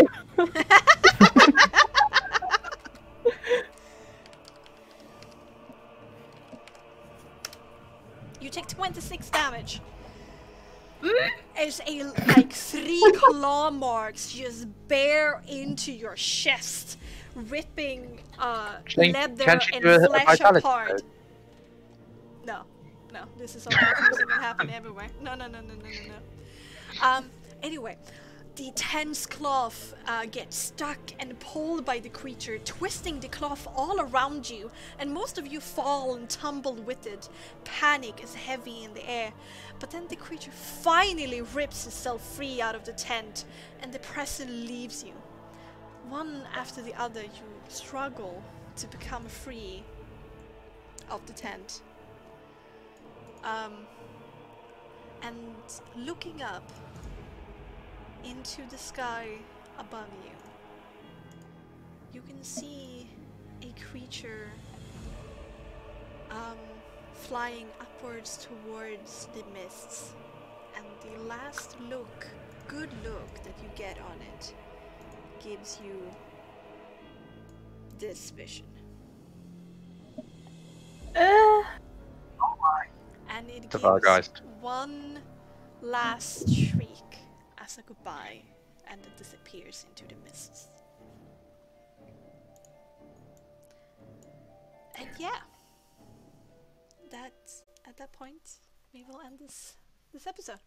You take 26 damage. As like 3 claw marks just bear into your chest, ripping leather and flesh apart. No, this is all confusing and happen everywhere. No. Anyway, the tense cloth gets stuck and pulled by the creature, twisting the cloth all around you, and most of you fall and tumble with it. Panic is heavy in the air. But then the creature finally rips itself free out of the tent, and the presence leaves you. One after the other, you struggle to become free of the tent. And looking up into the sky above you, you can see a creature flying upwards towards the mists, and the last look, good look that you get on it gives you this vision. And it gives one last shriek as a goodbye, and it disappears into the mists. And yeah, at that point we will end this episode.